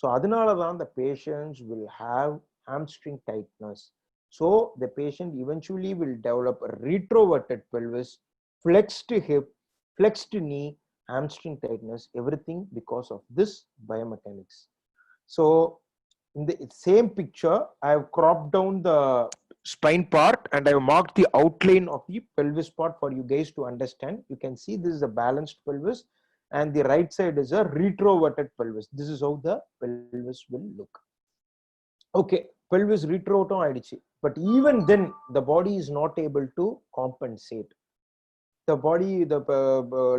So அதனால தான் the patients will have hamstring tightness. So the patient eventually will develop a retroverted pelvis, flexed hip, flexed knee, hamstring tightness, everything because of this biomechanics. So in the same picture, I have cropped down the spine part and I have marked the outline of the pelvis part for you guys to understand. You can see this is a balanced pelvis and the right side is a retroverted pelvis. This is how the pelvis will look. Okay, pelvis retroverted ஆயிடுச்சு, but even then the body is not able to compensate. The body, the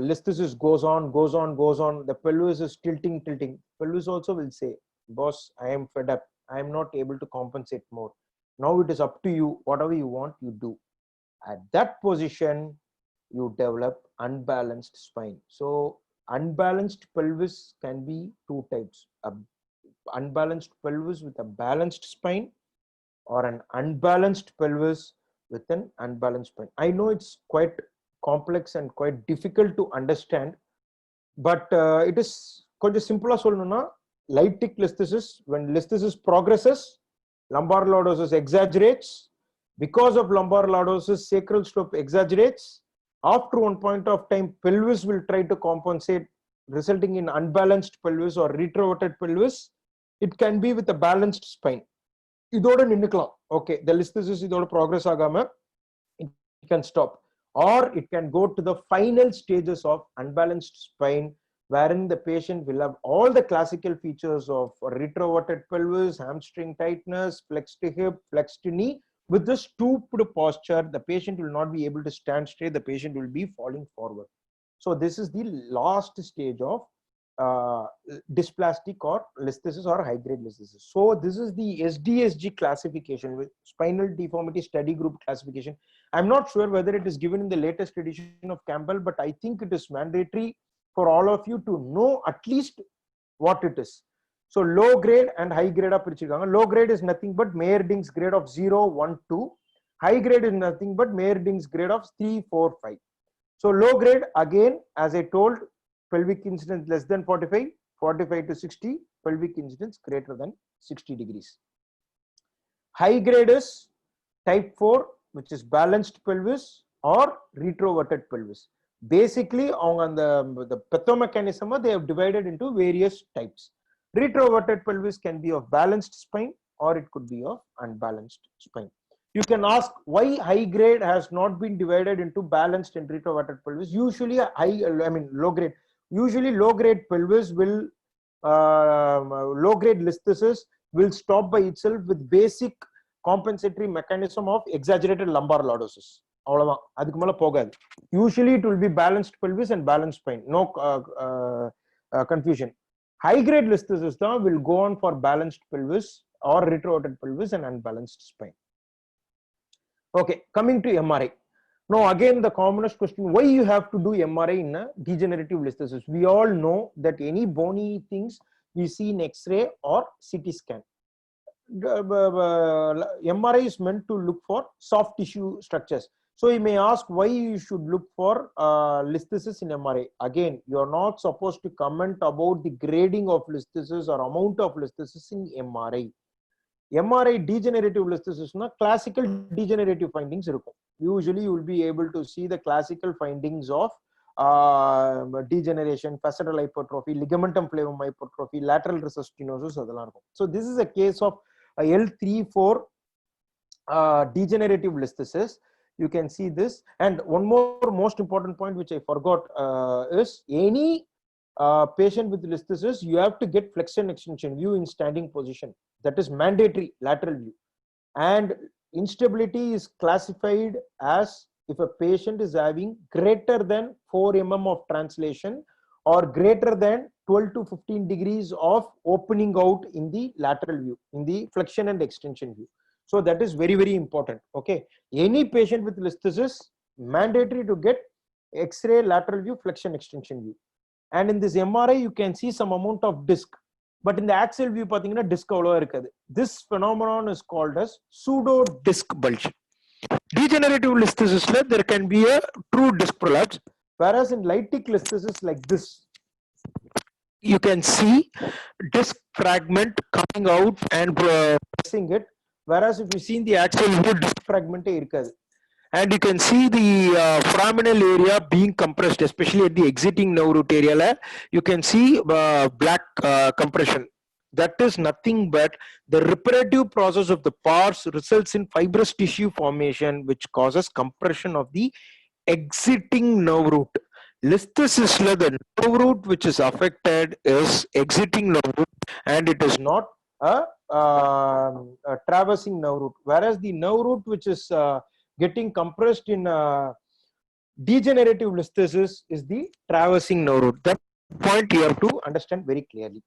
listhesis goes on, the pelvis is tilting. Pelvis also will say, boss, I am fed up, I am not able to compensate more. Now it is up to you, whatever you want you do. At that position you develop unbalanced spine. So unbalanced pelvis can be two types: a unbalanced pelvis with a balanced spine, or an unbalanced pelvis with an unbalanced spine. I know it's quite complex and quite difficult to understand, but it is quite simple. Lytic listhesis, when listhesis progresses, lumbar lordosis exaggerates. Because of lumbar lordosis, sacral slope exaggerates. After one point of time, pelvis will try to compensate, resulting in unbalanced pelvis or retroverted pelvis. It can be with a balanced spine. இதோட நின்னுக்கலாம். Okay, the listhesis இதோட progress ஆகாம it can stop, or it can go to the final stages of unbalanced spine, wherein the patient will have all the classical features of retroverted pelvis, hamstring tightness, flexed hip, flexed knee. With this stooped posture, the patient will not be able to stand straight, the patient will be falling forward. So this is the last stage of dysplastic or listhesis or high grade listhesis. So this is the SDSG classification, with spinal deformity study group classification. I'm not sure whether it is given in the latest edition of Campbell, but I think it is mandatory for all of you to know at least what it is. So low grade and high grade are பிரிச்சிருக்காங்க. Low grade is nothing but Meyerding's grade of 0, 1, 2. High grade is nothing but Meyerding's grade of 3, 4, 5. So low grade, again, as I told, pelvic incidence less than 45, 45 to 60, pelvic incidence greater than 60 degrees. High grade is type 4, which is balanced pelvis or retroverted pelvis. Basically, on the pathomechanism, they have divided into various types. Retroverted pelvis can be of balanced spine or it could be of unbalanced spine. You can ask why high grade has not been divided into balanced and retroverted pelvis. Usually low grade. Usually low grade pelvis will, low grade listhesis will stop by itself with basic compensatory mechanism of exaggerated lumbar lordosis. அவ்வளவுதான், அதுக்கு மேல போகாது. Usually it will be balanced pelvis and balanced spine. No confusion. High grade listhesis will go on for balanced pelvis or retrorotated pelvis and unbalanced spine. Okay, coming to MRI. Now again the commonest question, why you have to do MRI in a degenerative listhesis? We all know that any bony things we see in X-ray or CT scan. MRI is meant to look for soft tissue structures. So you may ask why you should look for listhesis in MRI. Again, you are not supposed to comment about the grading of listhesis or amount of listhesis in MRI. MRI degenerative listhesis na classical degenerative findings irukum. Usually you will be able to see the classical findings of degeneration, facetal hypertrophy, ligamentum flavum hypertrophy, lateral recess stenosis. So this is a case of a L3-4 degenerative listhesis. You can see this. And one more most important point which I forgot is any patient with listhesis, you have to get flexion extension view in standing position. That is mandatory lateral view. And instability is classified as if a patient is having greater than 4 mm of translation or greater than 12 to 15 degrees of opening out in the lateral view, in the flexion and extension view. So that is very, very important. Okay. Any patient with listhesis, mandatory to get X-ray lateral view, flexion extension view. And in this MRI, you can see some amount of disc. But in the axial view, disc this phenomenon is called as pseudo disc bulge. Degenerative listhesis, there can be a true disc prolapse. Whereas in lytic listhesis like this, you can see disc fragment coming out and pressing it. Whereas if you see in the axial view, disc fragment irukadu. And you can see the foraminal area being compressed, especially at the exiting nerve root area. You can see black compression. That is nothing but the reparative process of the pars results in fibrous tissue formation, which causes compression of the exiting nerve root. Listhesis, the nerve root which is affected is exiting nerve root, and it is not a traversing nerve root. Whereas the nerve root which is getting compressed in degenerative listhesis is the traversing nerve root. That point you have to understand very clearly.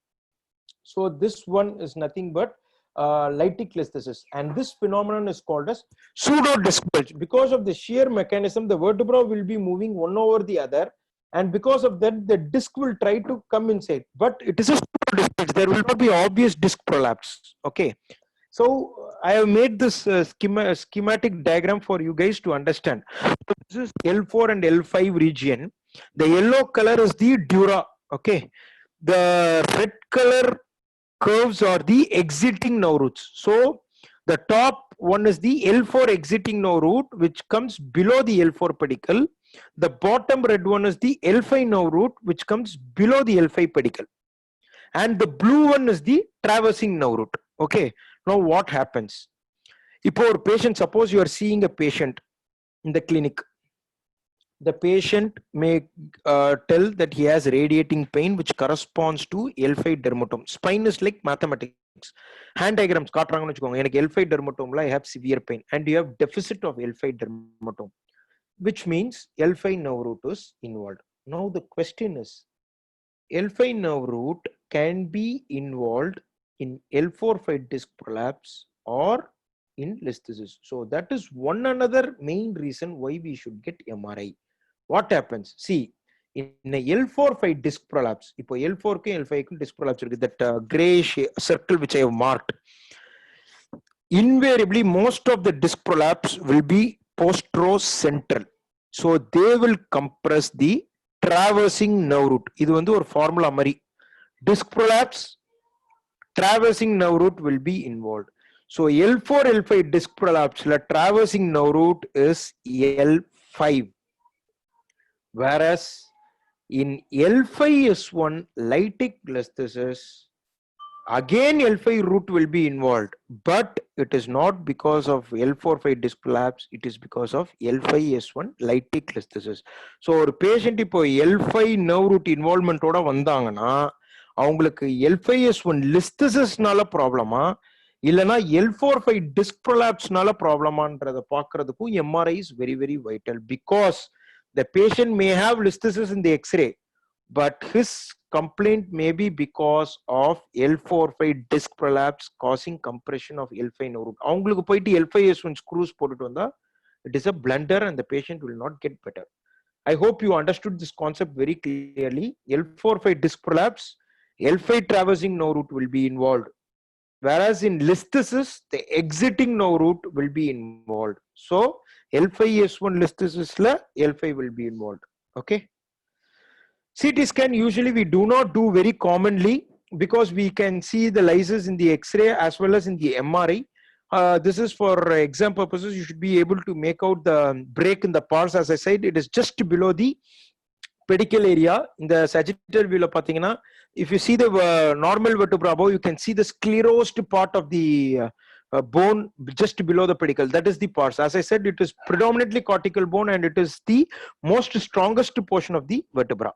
So this one is nothing but lytic listhesis, and this phenomenon is called as pseudo disc bulge. Because of the shear mechanism, the vertebra will be moving one over the other, and because of that, the disc will try to come inside. But it is a pseudo disc bulge. There will not be obvious disc prolapse. Okay. So I have made this schematic diagram for you guys to understand. So this is L4 and L5 region. The yellow color is the dura. Okay. The red color curves are the exiting nerve roots. So the top one is the L4 exiting nerve root, which comes below the L4 pedicle. The bottom red one is the L5 nerve root, which comes below the L5 pedicle. And the blue one is the traversing nerve root. Okay. Now what happens? If our patient, suppose you are seeing a patient in the clinic, the patient may tell that he has radiating pain which corresponds to L5 dermatome. Spine is like mathematics. Hand diagrams, L5 dermatome, I have severe pain, and you have deficit of L5 dermatome, which means L5 nerve root is involved. Now the question is, L5 nerve root can be involved in L4-5 disc prolapse or in listhesis. So that is one another main reason why we should get MRI. What happens? See, in a L4-5 disc prolapse, if L4 L5 disc prolapse, that grayish circle which I have marked, invariably most of the disc prolapse will be posterocentral. So they will compress the traversing nerve root. This is a formula. Disc prolapse, traversing nerve root will be involved. So L4, L5 disc prolapse, the traversing nerve root is L5. Whereas in L5S1 lytic listhesis, again L5 root will be involved, but it is not because of L4-5 disc prolapse, it is because of L5S1 lytic listhesis. So a patient இப்போ L5 nerve root involvement ஓட வந்தாங்கன்னா அவங்களுக்கு L5S1 listhesisனால ப்ராப்ளமா இல்லனா L4-5 disc prolapseனால ப்ராப்ளமான்றத பார்க்கிறதுக்கும் MRI is very, very vital, because the patient may have listhesis in the X-ray, but his complaint may be because of L4-5 disc prolapse causing compression of L5 nerve root. அவங்களுக்கு போயிட்டு L5S1 screws போட்டுட்டு வந்தா it is a blunder and the patient will not get better. I hope you understood this concept very clearly. L4-5 disc prolapse, L5 traversing nerve root will be involved. Whereas in listhesis, the exiting nerve root will be involved. So L5S1 listhesis la L5 will be involved. Okay. CT scan usually we do not do very commonly because we can see the lysis in the X-ray as well as in the MRI. This is for exam purposes. You should be able to make out the break in the pars. As I said, it is just below the pedicle area. In the sagittal view, if you see the normal vertebra above, you can see the sclerosed part of the bone just below the pedicle. That is the pars. As I said, it is predominantly cortical bone and it is the most strongest portion of the vertebra.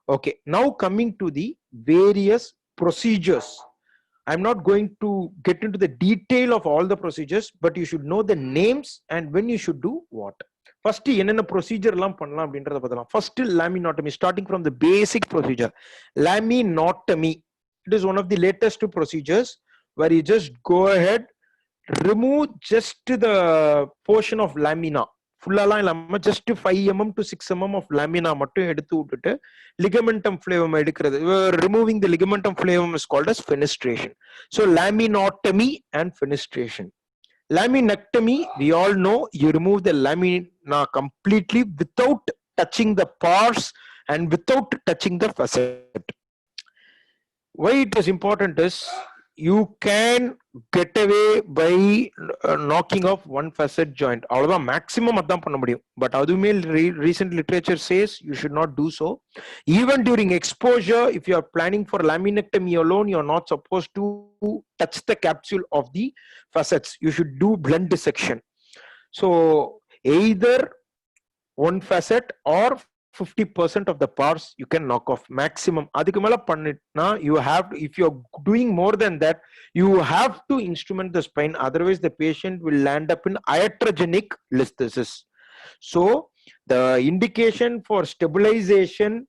Okay, now coming to the various procedures. I'm not going to get into the detail of all the procedures, but you should know the names and when you should do what. First, enna procedure lam pannalam அப்படின்றத பார்த்தலாம். First, laminotomy, starting from the basic procedure. Laminotomy, it is one of the latest procedures where you just go ahead, remove just the portion of lamina. ஃபுல்லாலாம் இல்லாம just 5 mm to 6 mm of lamina மட்டும் எடுத்து விட்டுட்டு ligamentum flavum எடுக்கிறது. Removing the ligamentum flavum is called as fenestration. So laminotomy and fenestration. Laminectomy, we all know you remove the lamina completely without touching the pars and without touching the facet. Why it is important is you can get away by knocking off one facet joint. Although maximum adhan panna mudiyum, but adume recent literature says you should not do so. Even during exposure, if you are planning for laminectomy alone, you are not supposed to touch the capsule of the facets. You should do blunt dissection. So either one facet or 50% of the pars you can knock off maximum. Adukku mela pannitna you have to, if you are doing more than that, you have to instrument the spine, otherwise the patient will land up in iatrogenic listhesis. So the indication for stabilization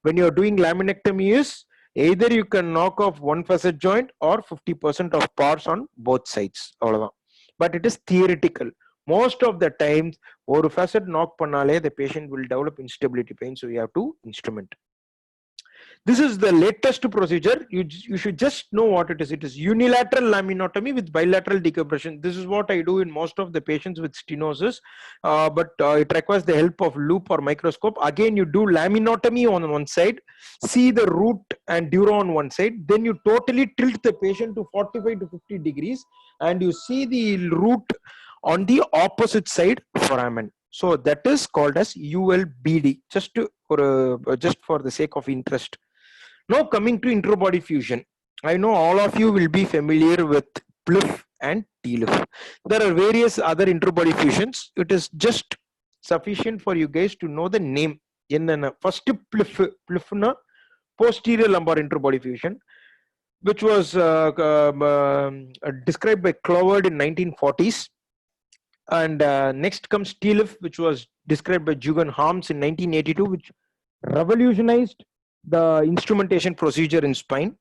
when you are doing laminectomy is either you can knock off one facet joint or 50% of pars on both sides. But it is theoretical. Most of the times or facet knock pannale the patient will develop instability pain, so you have to instrument. This is the latest procedure. You should just know what it is. It is unilateral laminotomy with bilateral decompression. This is what I do in most of the patients with stenosis, but it requires the help of loop or microscope. Again, you do laminotomy on one side, see the root and dura on one side, then you totally tilt the patient to 45 to 50 degrees and you see the root on the opposite side foramen. So that is called as ULBD, just for the sake of interest. Now coming to interbody fusion, I know all of you will be familiar with PLIF and TLIF. There are various other interbody fusions. It is just sufficient for you guys to know the name. First PLIF na posterior lumbar interbody fusion, which was described by Cloward in 1940s. And next comes TLIF, which was described by Jugan Harms in 1982, which revolutionized the instrumentation procedure in spine,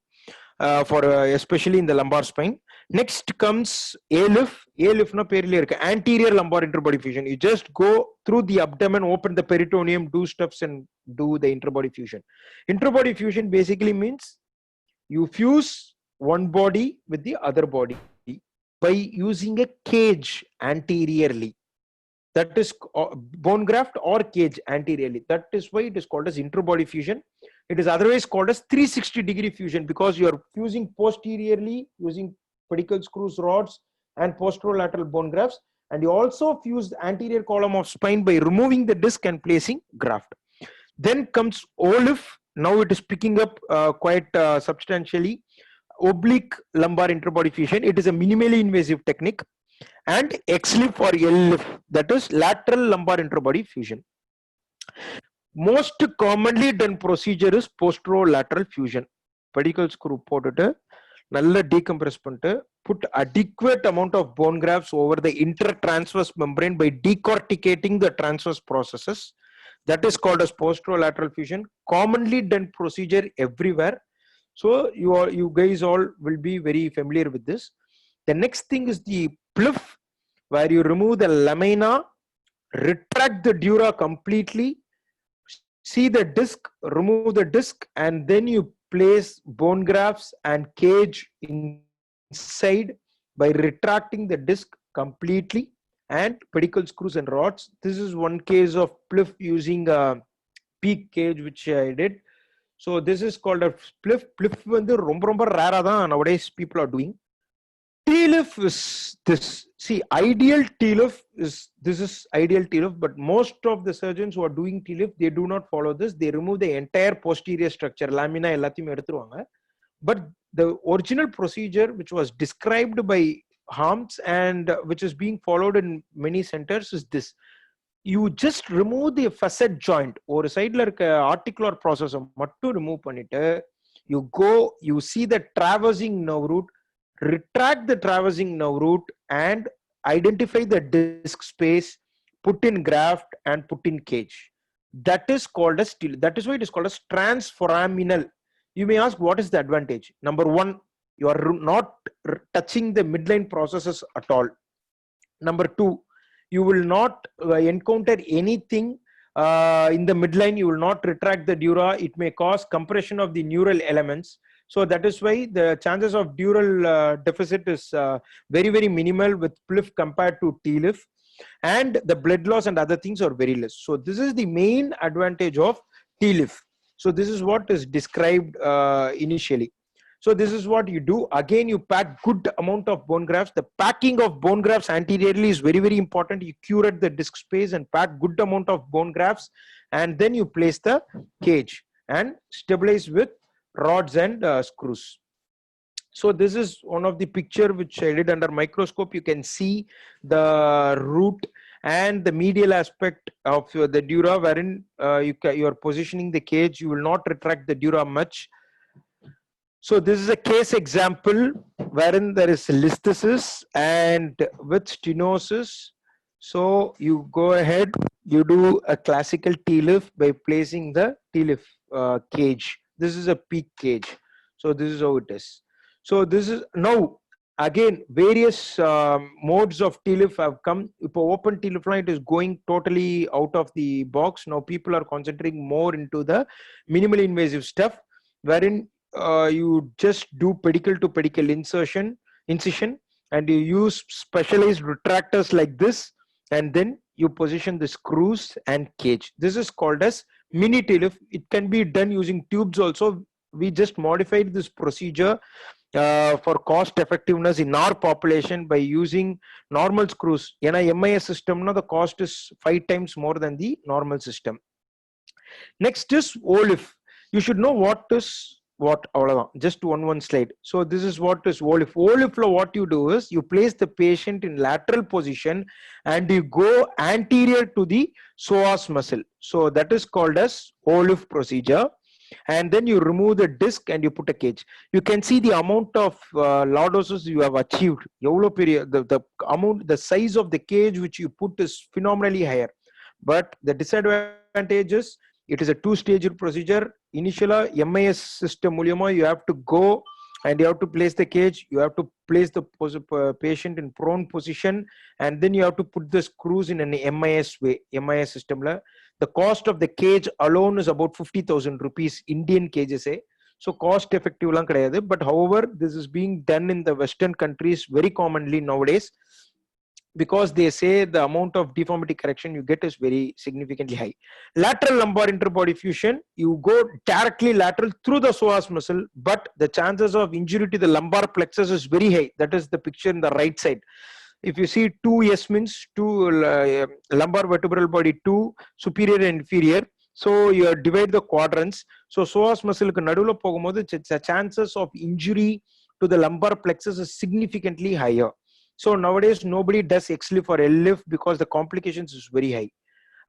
for especially in the lumbar spine. Next comes ALIF. ALIF na perile irukku, anterior lumbar interbody fusion. You just go through the abdomen, open the peritoneum, do steps and do the interbody fusion. Interbody fusion basically means you fuse one body with the other body by using a cage anteriorly. That is bone graft or cage anteriorly. That is why it is called as interbody fusion. It is otherwise called as 360-degree fusion because you are fusing posteriorly using pedicle screws, rods and posterolateral bone grafts, and you also fuse the anterior column of spine by removing the disc and placing graft. Then comes OLIF. Now it is picking up quite substantially. Oblique lumbar interbody fusion. It is a minimally invasive technique. And XLIF or LLIF, that is lateral lumbar interbody fusion. Most commonly done procedure is posterolateral fusion. Pedicle screw போட்டுட்டு நல்லா decompress பண்ணிட்டு put adequate amount of bone grafts over the intertransverse membrane by decorticating the transverse processes. That is called as posterolateral fusion, commonly done procedure everywhere. So you guys all will be very familiar with this. The next thing is the PLIF, where you remove the lamina, retract the dura completely, see the disc, remove the disc, and then you place bone grafts and cage inside by retracting the disc completely, and pedicle screws and rods. This is one case of PLIF using a peak cage which I did. So this is called a PLIF. PLIF வந்து ரொம்ப ரொம்ப rare தான் nowadays people are doing. TLIF is this. See, ideal TLIF is this is ideal TLIF, but most of the surgeons who are doing TLIF, they do not follow this. They remove the entire posterior structure, lamina எல்லாத்தையும் எடுத்துருவாங்க. But the original procedure which was described by Harms and which is being followed in many centers is this. You just remove the facet joint, ஒரு சைடுல இருக்க articular process மட்டும் remove பண்ணிட்டு, you go, you see the traversing nerve root, retract the traversing nerve root and identify the disc space, put in graft and put in cage. That is called as TLIF. That is why it is called as transforaminal. You may ask, what is the advantage? Number one, you are not touching the midline processes at all. Number two, you will not encounter anything in the midline. You will not retract the dura. It may cause compression of the neural elements. So that is why the chances of dural deficit is very, very minimal with PLIF compared to TLIF. And the blood loss and other things are very less. So this is the main advantage of TLIF. So this is what is described initially. So this is what you do. Again, you pack good amount of bone grafts. The packing of bone grafts anteriorly is very, very important. You curate the disc space and pack good amount of bone grafts, and then you place the cage and stabilize with rods and screws. So this is one of the picture which I did under microscope. You can see the root and the medial aspect of the dura, wherein you are positioning the cage. You will not retract the dura much. So this is a case example wherein there is listhesis and with stenosis. So you go ahead, you do a classical TLIF by placing the TLIF cage. This is a peak cage. So this is how it is. So this is now again various modes of TLIF have come. If open TLIF line, it is going totally out of the box. Now people are concentrating more into the minimally invasive stuff, wherein you just do pedicle to pedicle incision, and you use specialized retractors like this, and then you position the screws and cage. This is called as mini TLIF. It can be done using tubes also. We just modified this procedure for cost effectiveness in our population by using normal screws. In a MIS system, now the cost is 5 times more than the normal system. Next is OLIF. You should know what is what. Just one slide. So this is what is OLIF. OLIF, what you do is you place the patient in lateral position and you go anterior to the psoas muscle. So that is called as OLIF procedure. And then you remove the disc and you put a cage. You can see the amount of lordosis you have achieved. The amount, the size of the cage which you put is phenomenally higher. But the disadvantage is it is a 2-stage procedure. Initially, MIS system மூலியமா you have to go and you have to place the cage. You have to place the patient in prone position, and then you have to put the screws in an MIS way. MIS system la the cost of the cage alone is about 50,000 rupees Indian cages. So cost effective lang kadayadu. But however, this is being done in the Western countries very commonly nowadays, because they say the amount of deformity correction you get is very significantly high. Lateral lumbar interbody fusion, you go directly lateral through the psoas muscle, but the chances of injury to the lumbar plexus is very high. That is the picture in the right side. If you see 2S means 2 lumbar vertebral body, 2 superior and inferior. So you divide the quadrants. So psoas muscle ku nadula pogumbodhu the chances of injury to the lumbar plexus is significantly higher. So nowadays nobody does XLIF or LLIF because the complications is very high.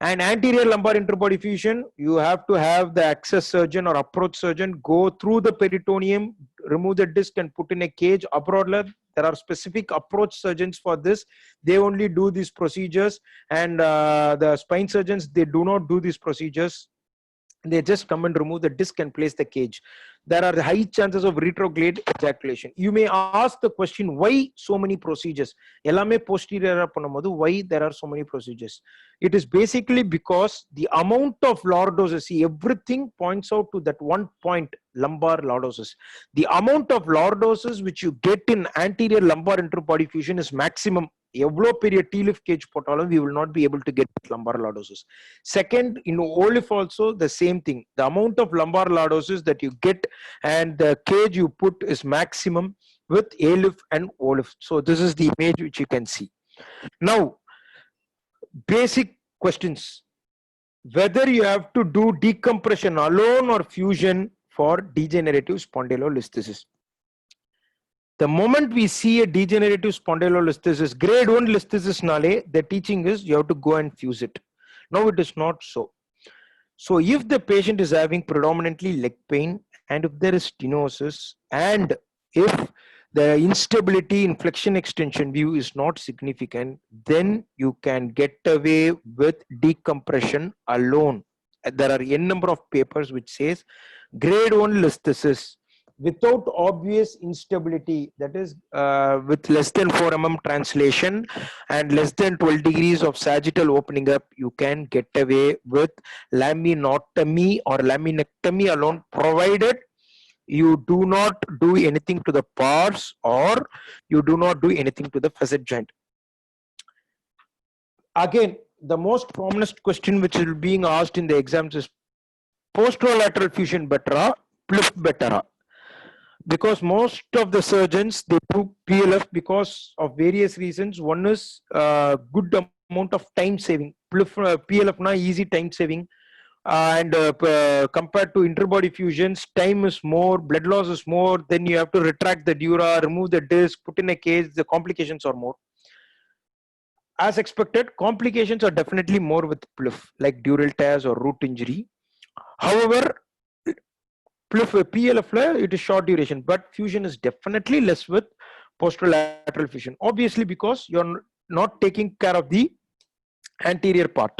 And anterior lumbar interbody fusion, you have to have the access surgeon or approach surgeon go through the peritoneum, remove the disc and put in a cage. Abroad, there are specific approach surgeons for this. They only do these procedures, and the spine surgeons, they do not do these procedures. They just come and remove the disc and place the cage. There are high chances of retrograde ejaculation. You may ask the question, why so many procedures? Ellame posterior பண்ணும்போது, why there are so many procedures? It is basically because the amount of lordosis, see, everything points out to that one point, lumbar lordosis. The amount of lordosis which you get in anterior lumbar interbody fusion is maximum. எவ்வளோ பெரிய T-lift cage போட்டாலும் we will not be able to get lumbar lordosis. Second, in OLIF also the same thing. The amount of lumbar lordosis that you get and the cage you put is maximum with ALIF and OLIF. So this is the image which you can see. Now, basic questions. Whether you have to do decompression alone or fusion for degenerative spondylolisthesis. The moment we see a degenerative spondylolisthesis, grade 1 listhesis nale, the teaching is you have to go and fuse it. Now it is not so. So if the patient is having predominantly leg pain, and if there is stenosis, and if the instability in flexion extension view is not significant, then you can get away with decompression alone. There are n number of papers which says grade 1 listhesis without obvious instability, that is with less than 4 mm translation and less than 12 degrees of sagittal opening up, you can get away with laminotomy or laminectomy alone, provided you do not do anything to the pars or you do not do anything to the facet joint. Again, the most commonest question which is being asked in the exams is posterolateral fusion better, PLIF better? Because most of the surgeons, they do PLF because of various reasons. One is good amount of time saving. PLF na easy time saving, and compared to interbody fusions, time is more, blood loss is more. Then you have to retract the dura, remove the disc, put in a cage. The complications are more. As expected, complications are definitely more with PLF, like dural tears or root injury. However, PLF, it is short duration, but fusion is definitely less with posterolateral fusion. Obviously, because you're not taking care of the anterior part.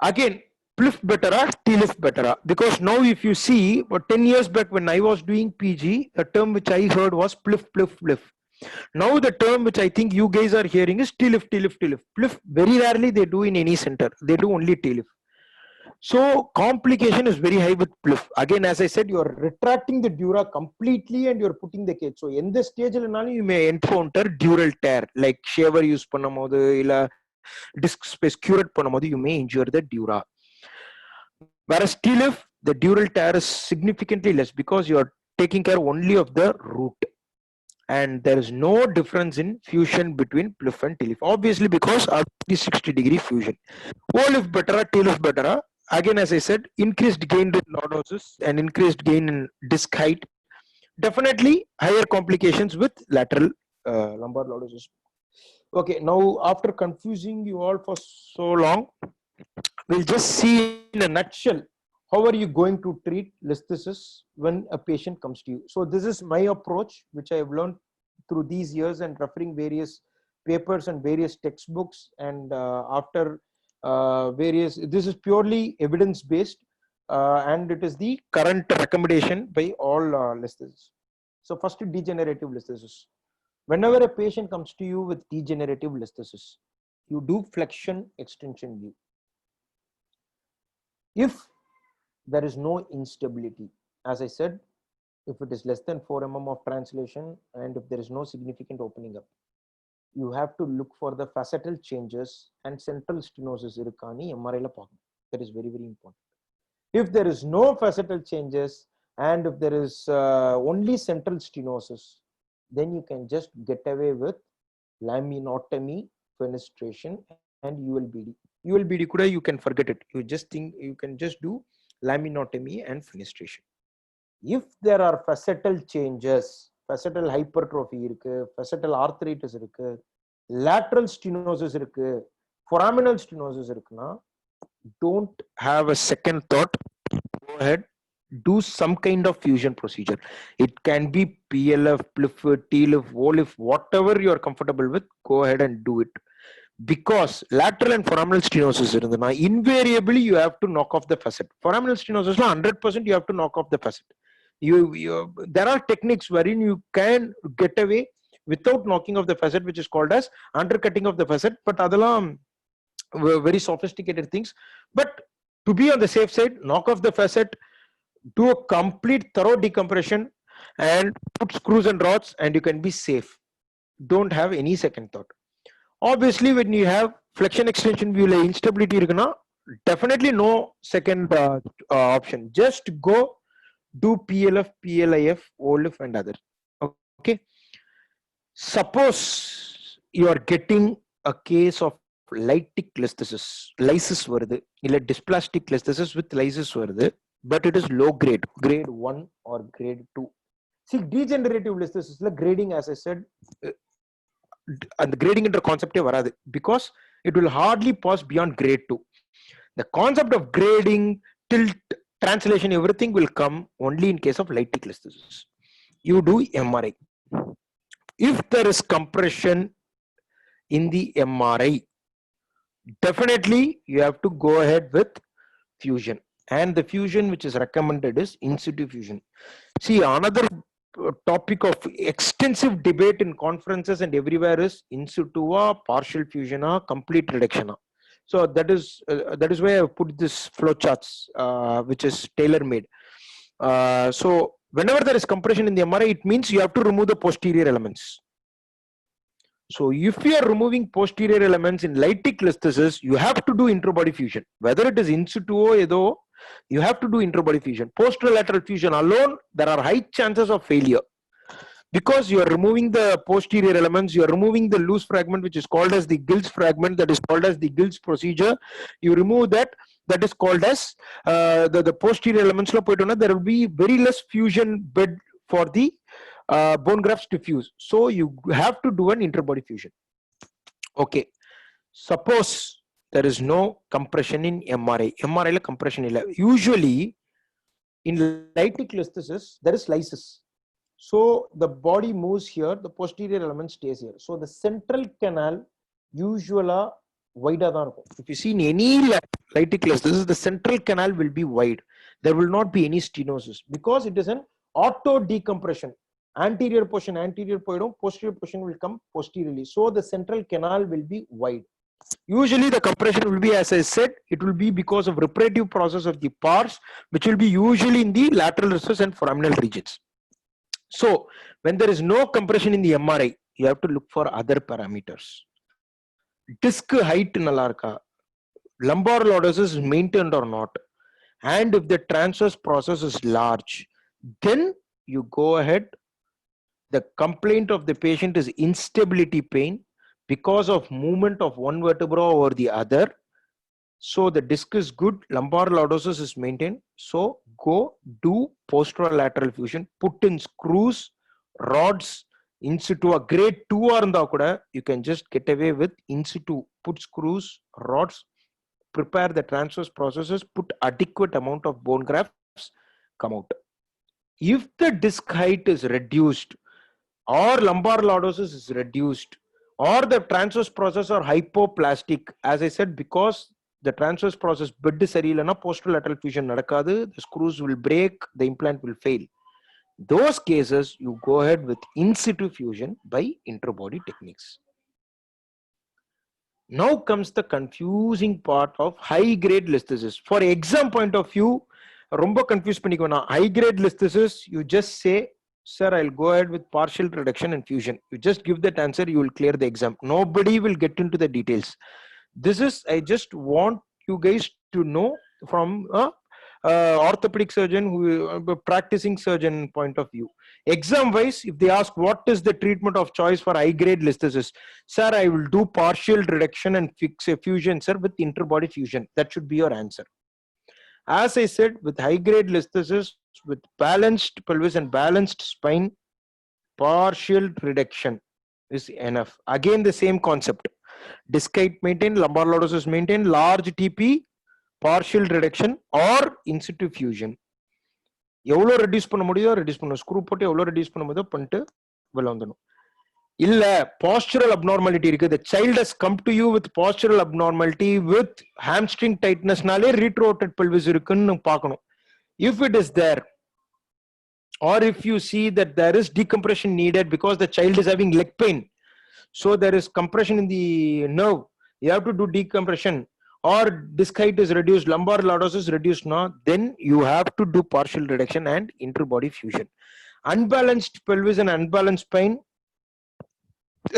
Again, PLIF better, T-lift better. Because now if you see, 10 years back when I was doing PG, the term which I heard was PLIF, PLIF, PLIF. Now the term which I think you guys are hearing is T-lift, T-lift, T-lift. PLIF, very rarely they do in any center. They do only T-lift. So complication is very high with PLIF. Again, as I said, you are retracting the dura completely and you are putting the cage. So in this stage, you may encounter dural tear, like shaver use pannamodu illa disc space curate pannamodu, you may injure the dura. Whereas T-lift, the dural tear is significantly less because you are taking care only of the root. And there is no difference in fusion between PLIF and T-lift. Obviously, because of the 60-degree fusion. O-lift better, T-lift better. Again, as I said, increased gain in lordosis and increased gain in disc height. Definitely higher complications with lateral lumbar lordosis. Okay, now after confusing you all for so long, we'll just see in a nutshell how are you going to treat listhesis when a patient comes to you. So this is my approach, which I have learned through these years and referring various papers and various textbooks, and after various, this is purely evidence based, and it is the current recommendation by all listhesis. So first, degenerative listhesis. Whenever a patient comes to you with degenerative listhesis, you do flexion extension view. If there is no instability, as I said, if it is less than 4 mm of translation and if there is no significant opening up, you have to look for the facetal changes and central stenosis irukani MRI la paakkum. That is very, very important. If there is no facetal changes and if there is only central stenosis, then you can just get away with laminotomy, fenestration and ULBD. ULBD kuda you can forget it. You just think you can just do laminotomy and fenestration. If there are facetal changes, facetal hypertrophy irukku, facetal arthritis irukku, lateral stenosis irukku, foraminal stenosis irukuna, don't have a second thought. Go ahead do some kind of fusion procedure. It can be PLF, PLIF, TLIF, OLIF, whatever you are comfortable with, go ahead and do it. Because lateral and foraminal stenosis irundana, invariably you have to knock off the facet. Foraminal stenosis 100% you have to knock off the facet. There are techniques wherein you can get away without knocking off the facet, which is called as undercutting of the facet, but adalam very sophisticated things. But to be on the safe side, knock off the facet, do a complete thorough decompression, and put screws and rods, and you can be safe. Don't have any second thought. Obviously, when you have flexion extension view instability, definitely no second option. Just go do PLF, PLIF, OLIF, and others. Okay. Suppose you are getting a case of lytic lysis வருது இல்ல dysplastic lysis with lysis வருது, but it is low grade, grade 1 or grade 2. See, degenerative lysthesisல grading, as I said, and the grading என்ற கான்செப்டே வராது, because it will hardly pass beyond grade 2. The concept of grading, tilt, translation, everything will come only in case of lytic lysthesis. You do MRI. If there is compression in the MRI, definitely you have to go ahead with fusion, and the fusion which is recommended is in situ fusion. See, another topic of extensive debate in conferences and everywhere is in situ, partial fusion, complete reduction. So that is why I put this flow charts, which is tailor made. So whenever there is compression in the MRI, it means you have to remove the posterior elements. So if you are removing posterior elements in lytic lysthesis, you have to do intrabody fusion. Whether it is in situ or edo, you have to do intrabody fusion. Posterolateral fusion alone, there are high chances of failure, because you are removing the posterior elements, you are removing the loose fragment, which is called as the Gills fragment, that is called as the Gills procedure. You remove that, that is called as the posterior elements. There will be very less fusion bed for the bone grafts to fuse. So you have to do an interbody fusion. Okay. Suppose there is no compression in MRI. MRI la compression illa. Usually in lytic lysthesis there is lysis. So the body moves here, the posterior element stays here. So the central canal usually wider than. If you see in any lytic lysthesis, the central canal will be wide. There will not be any stenosis, because it is an auto decompression. Anterior portion anterior poidum, posterior portion will come posteriorly. So the central canal will be wide. Usually the compression will be, as I said, it will be because of reparative process of the pars, which will be usually in the lateral rectus and foraminal regions. So when there is no compression in the MRI, you have to look for other parameters. Disc height nalla irukka, lumbar lordosis is maintained or not, and if the transverse process is large, then you go ahead. The complaint of the patient is instability pain because of movement of one vertebra over the other. So the disc is good, lumbar lordosis is maintained. So go do posterolateral fusion, put in screws, rods, in situ. A grade 2 arunda kuda you can just get away with in situ. Put screws, rods, prepare the transverse processes, put adequate amount of bone grafts, come out. If the disc height is reduced, or lumbar lordosis is reduced, or the transverse process are hypoplastic, as I said, because the transverse process bed sariyillana posterolateral fusion nadakadu, the screws will break, the implant will fail. Those cases you go ahead with in situ fusion by interbody techniques. Now comes the confusing part of high grade lysthesis. For exam point of view, romba confuse panikona. High grade lysthesis, you just say, sir, I'll go ahead with partial reduction and fusion. You just give that answer, you will clear the exam. Nobody will get into the details. This is, I just want you guys to know from a orthopedic surgeon, who practicing surgeon point of view. Exam wise, if they ask what is the treatment of choice for high grade lysthesis, sir, I will do partial reduction and fix a fusion, sir, with interbody fusion. That should be your answer. As I said, with high grade lysthesis, with balanced pelvis and balanced spine, partial reduction is enough. Again, the same concept. Disc height maintained, lumbar lordosis maintained, large TP, partial reduction or in situ fusion. எவ்வளோ reduce பண்ண முடியுதோ reduce பண்ணணும். Screw போட்டு எவ்வளோ reduce பண்ண முடியுதோ பண்ணிட்டு வெளில வந்துடணும். இல்ல postural abnormality இருக்கு, the child has come to you with postural abnormality with hamstring tightnessனாலே retroroted pelvis இருக்குன்னு பார்க்கணும். If it is there, or if you see that there is decompression needed because the child is having leg pain, so there is compression in the nerve, you have to do decompression, or disc height is reduced, lumbar lordosis is reduced now, then you have to do partial reduction and interbody fusion. Unbalanced pelvis and unbalanced spine,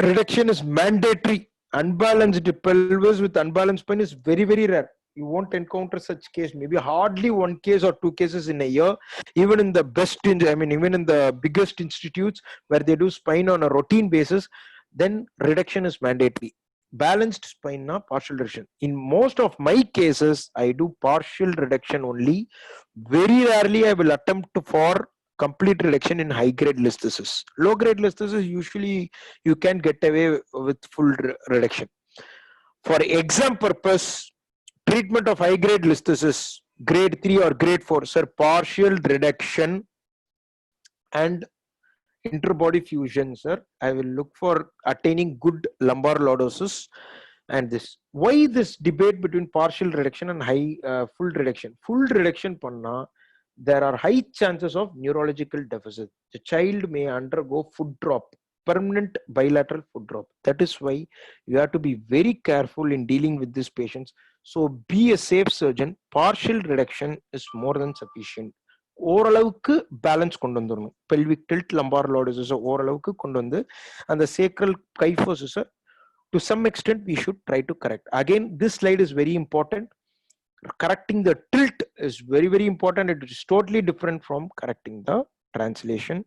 reduction is mandatory. Unbalanced pelvis with unbalanced spine is very, very rare. You won't encounter such case, maybe hardly one case or two cases in a year. Even in the best, even in the biggest institutes where they do spine on a routine basis, then reduction is mandatory. Balanced spine, na partial reduction. In most of my cases, I do partial reduction only. Very rarely I will attempt for complete reduction in high grade listhesis. Low grade listhesis, usually you can get away with full reduction. For exam purpose, treatment of high grade listhesis, grade 3 or grade 4, sir, partial reduction and interbody fusion, sir. I will look for attaining good lumbar lordosis. And this, why this debate between partial reduction and high full reduction? Full reduction panna, there are high chances of neurological deficit. The child may undergo foot drop, permanent bilateral foot drop. That is why you have to be very careful in dealing with these patients. So be a safe surgeon. Partial reduction is more than sufficient. ஓரளவுக்கு balance கொண்டு வந்துடணும். Pelvic tilt, lumbar லோடசிஸ் ஓரளவுக்கு கொண்டு வந்து அந்த sacral கைஃபோசிஸை to some extent we should try to correct. Again, this slide is very important. Correcting the tilt is very, very important. It is totally different from correcting the translation.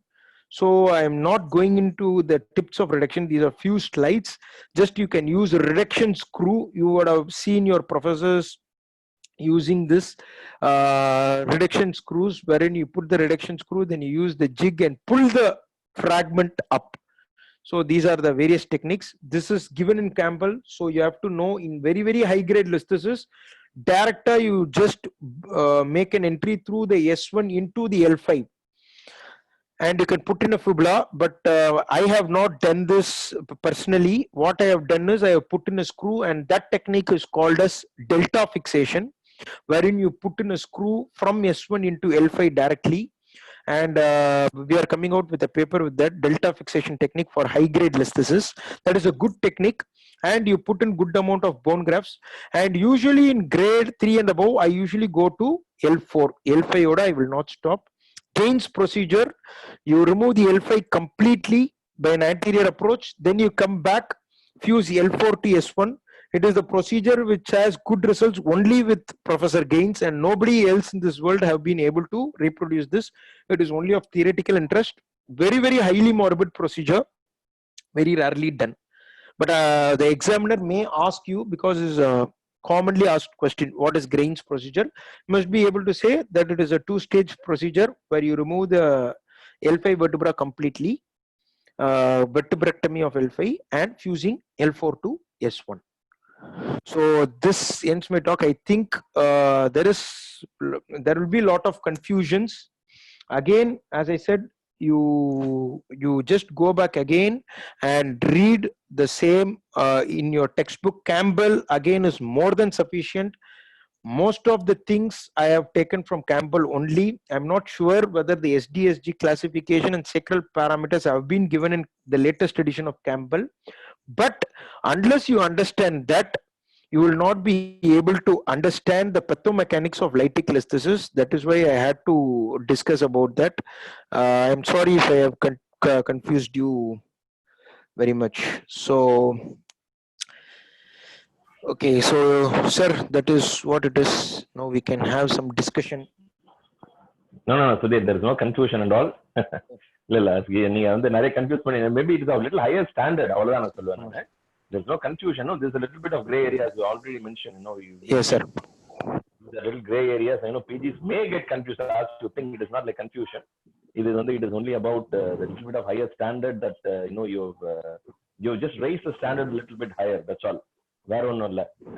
So I am not going into the tips of reduction. These are few slides. Just you can use a reduction screw. You would have seen your professors using this reduction screws, wherein you put the reduction screw, then you use the jig and pull the fragment up. So these are the various techniques. This is given in Campbell. So you have to know in very, very high grade listhesis, director, you just make an entry through the S1 into the L5. And you can put in a fibula, but I have not done this personally. What I have done is I have put in a screw, and that technique is called as delta fixation, wherein you put in a screw from S1 into L5 directly. And we are coming out with a paper with that delta fixation technique for high grade listhesis. That is a good technique, and you put in good amount of bone grafts. And usually in grade 3 and above, I usually go to L4. L5 oda I will not stop. Gaines procedure, you remove the L5 completely by an anterior approach, then you come back, fuse L4 to S1. It is the procedure which has good results only with Professor Gaines, and nobody else in this world have been able to reproduce this. It is only of theoretical interest. Very, very highly morbid procedure, very rarely done. But the examiner may ask you, because it's a commonly asked question, what is Gaines procedure? You must be able to say that it is a two-stage procedure where you remove the L5 vertebra completely, vertebrectomy of L5, and fusing L4 to S1. So this ends my talk. I think there will be a lot of confusions. Again, as I said, you just go back again and read the same in your textbook. Campbell again is more than sufficient. Most of the things I have taken from Campbell only. I'm not sure whether the SDSG classification and sacral parameters have been given in the latest edition of Campbell. But unless you understand that, you will not be able to understand the pathomechanics of lytic listhesis. That is why I had to discuss about that. I'm sorry if I have confused you very much. So, okay, so sir, that is what it is. Now we can have some discussion. No, Sudhir, there is no confusion and all. நீங்க வந்து நிறைய confuse பண்ணி, maybe it is of little higher standard, அவ்வளவுதான் நான் சொல்லுவேன். There's no confusion. No, there's a little bit of gray area, as you already mentioned. Yes, sir. The little gray areas. I know PGs may get confused as you think. It is not like confusion. It is only about the little bit of higher standard that you've just raised the standard a little bit higher. That's all.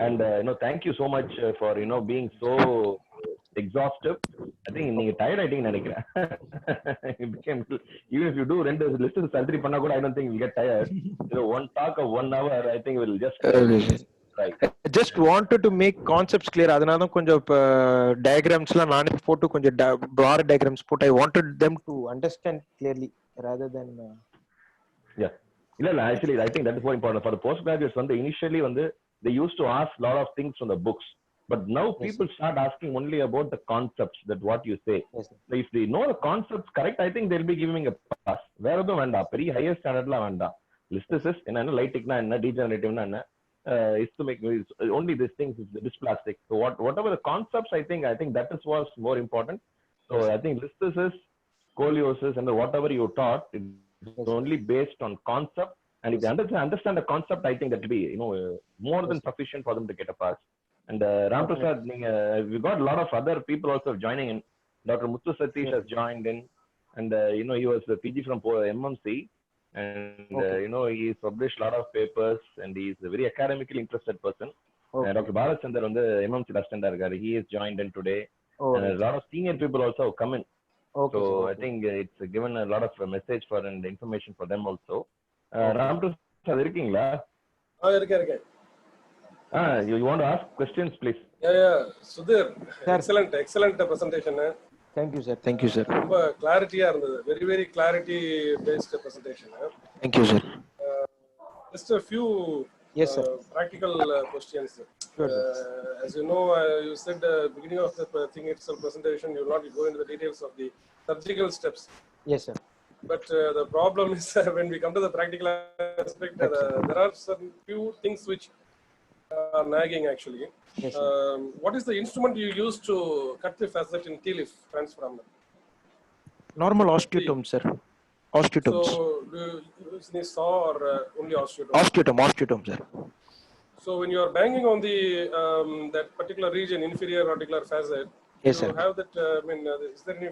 And thank you so much for being so exhaustive. I think நீங்க tired ஆயிட்டீங்கன்னு நினைக்கிறேன். It became, even if you do ரெண்டு list surgery பண்ணா கூட I don't think you'll get tired. One talk of 1 hour, I think will just right. Just wanted to make concepts clear. அதனால தான் கொஞ்சம் டயக்ராம்ஸ்லாம் நானே போட்டு கொஞ்சம் bar diagrams போட்டு I wanted them to understand clearly rather than yeah. இல்ல actually I think that is more important for the postgraduates. வந்து initially வந்து they used to ask lot of things from the books, but now people start asking only about the concepts, that what you say. So if they know the concepts correct, I think they'll be giving a pass. வேற எதுவும் வேண்டாம், பெரிய higher standardலாம் வேண்டாம். Listhesis என்ன, லைட்டிக்னா என்ன, degenerativeனா என்ன, is to make only these things is dysplastic. So whatever the concepts, I think that is was more important. So I think listhesis, scoliosis, and whatever you taught, it's only based on concept. And if they understand the concept, I think that will be more than sufficient for them to get a pass. And Ram Prasad, we got a lot of other people also joining in. Dr. Muthu Satish has joined in, and he was a PG from MMC, and he's published a lot of papers, and he's a very academically interested person. Dr. Bharat Chandar on the MMC Rastandar, he is joined in today, and a lot of senior people also have come in. So I think it's given a lot of message for and information for them also. Ram Prasad, இருக்கீங்களா? இருக்கேன். You want to ask questions, please? Yeah. Sudhir, excellent presentation. Thank you, sir. ரொம்ப கிளாரிட்டியா இருந்தது. Very clarity based presentation. Thank you, sir. Just a few practical questions. Sure, as you know, you said beginning of the thing itself presentation, you will not go into the details of the surgical steps. Yes, sir. But the problem is when we come to the practical aspect, there are certain few things which are nagging actually. Yes, what is the instrument you use to cut the facet in T-leaf transforamen? Normal osteotome, sir. Osteotomes. So do you use any saw or only osteotome? Osteotome, sir. So when you are banging on the that particular region, inferior articular facet, yes, sir, have that, is there any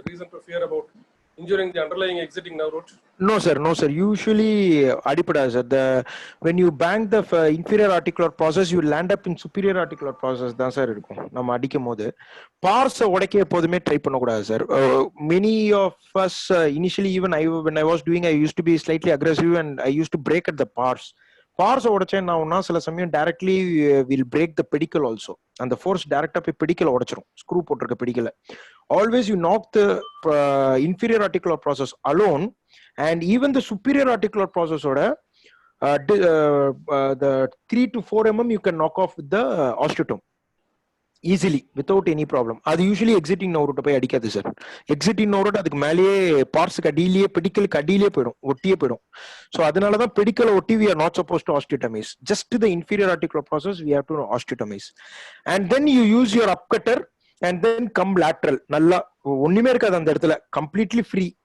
reason to fear about injuring the underlying exiting nerve root? No, sir. Usually, adipada, sir. When you bang the inferior articular process, you land up in superior articular process. That's sir. நம்ம அடிக்கும் போது pars உடைக்க எப்போதுமே try பண்ணக்கூடாது sir. Many of us initially, even when I was doing, I used to be slightly aggressive and I used to break at the pars. Pars உடைச்சேன் நான் சில சமயம் directly will break the pedicle also. And the force direct போய் pedicle உடைச்சிரும். Screw போட்டிருக்க pedicle. Always you knock the inferior articular process alone, and even the superior articular process the 3 to 4 mm you can knock off with the osteotome easily without any problem. அது usually exiting nerve root போய் அடிக்காது sir. exiting nerve root அதுக்கு மேலேயே பார்ஸ்க்கு அடியிலேயே pedicle அடியிலேயே போயிடும், ஒட்டியே போயிடும். So அதனால தான் pedicle ஒட்டி we are not supposed to osteotomize. Just the inferior articular process we have to osteotomize. And then you use your upcutter and then come lateral. நல்லா ஒண்ணுமே இருக்காது அந்த இடத்துல, completely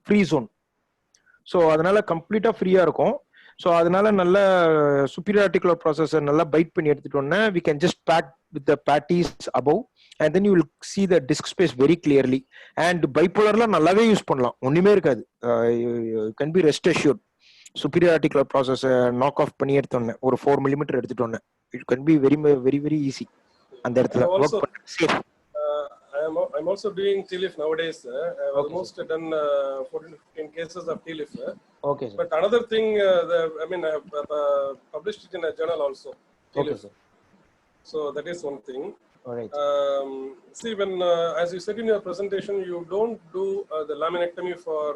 free zone. ஸோ அதனால கம்ப்ளீட்டா ஃப்ரீயா இருக்கும். ஸோ அதனால நல்ல superior articular process நல்லா பைட் பண்ணி எடுத்துட்டோம்னா we can just pat with the patties above, and then you will see the disc space very clearly. And bipolarலாம் நல்லாவே யூஸ் பண்ணலாம், ஒண்ணுமே இருக்காது. You can be rest assured. superior articular process knock off பண்ணி எடுத்தோம்னா ஒரு 4 mm எடுத்துட்டோம்னா it can be very easy அந்த இடத்துல work பண்ண safe. I'm also doing T-leaf nowadays. I've almost done 14-15 cases of T-leaf. Okay, sir. But another thing, I have published it in a journal also. Okay, sir. So that is one thing. All right. See, when as you said in your presentation, you don't do the laminectomy for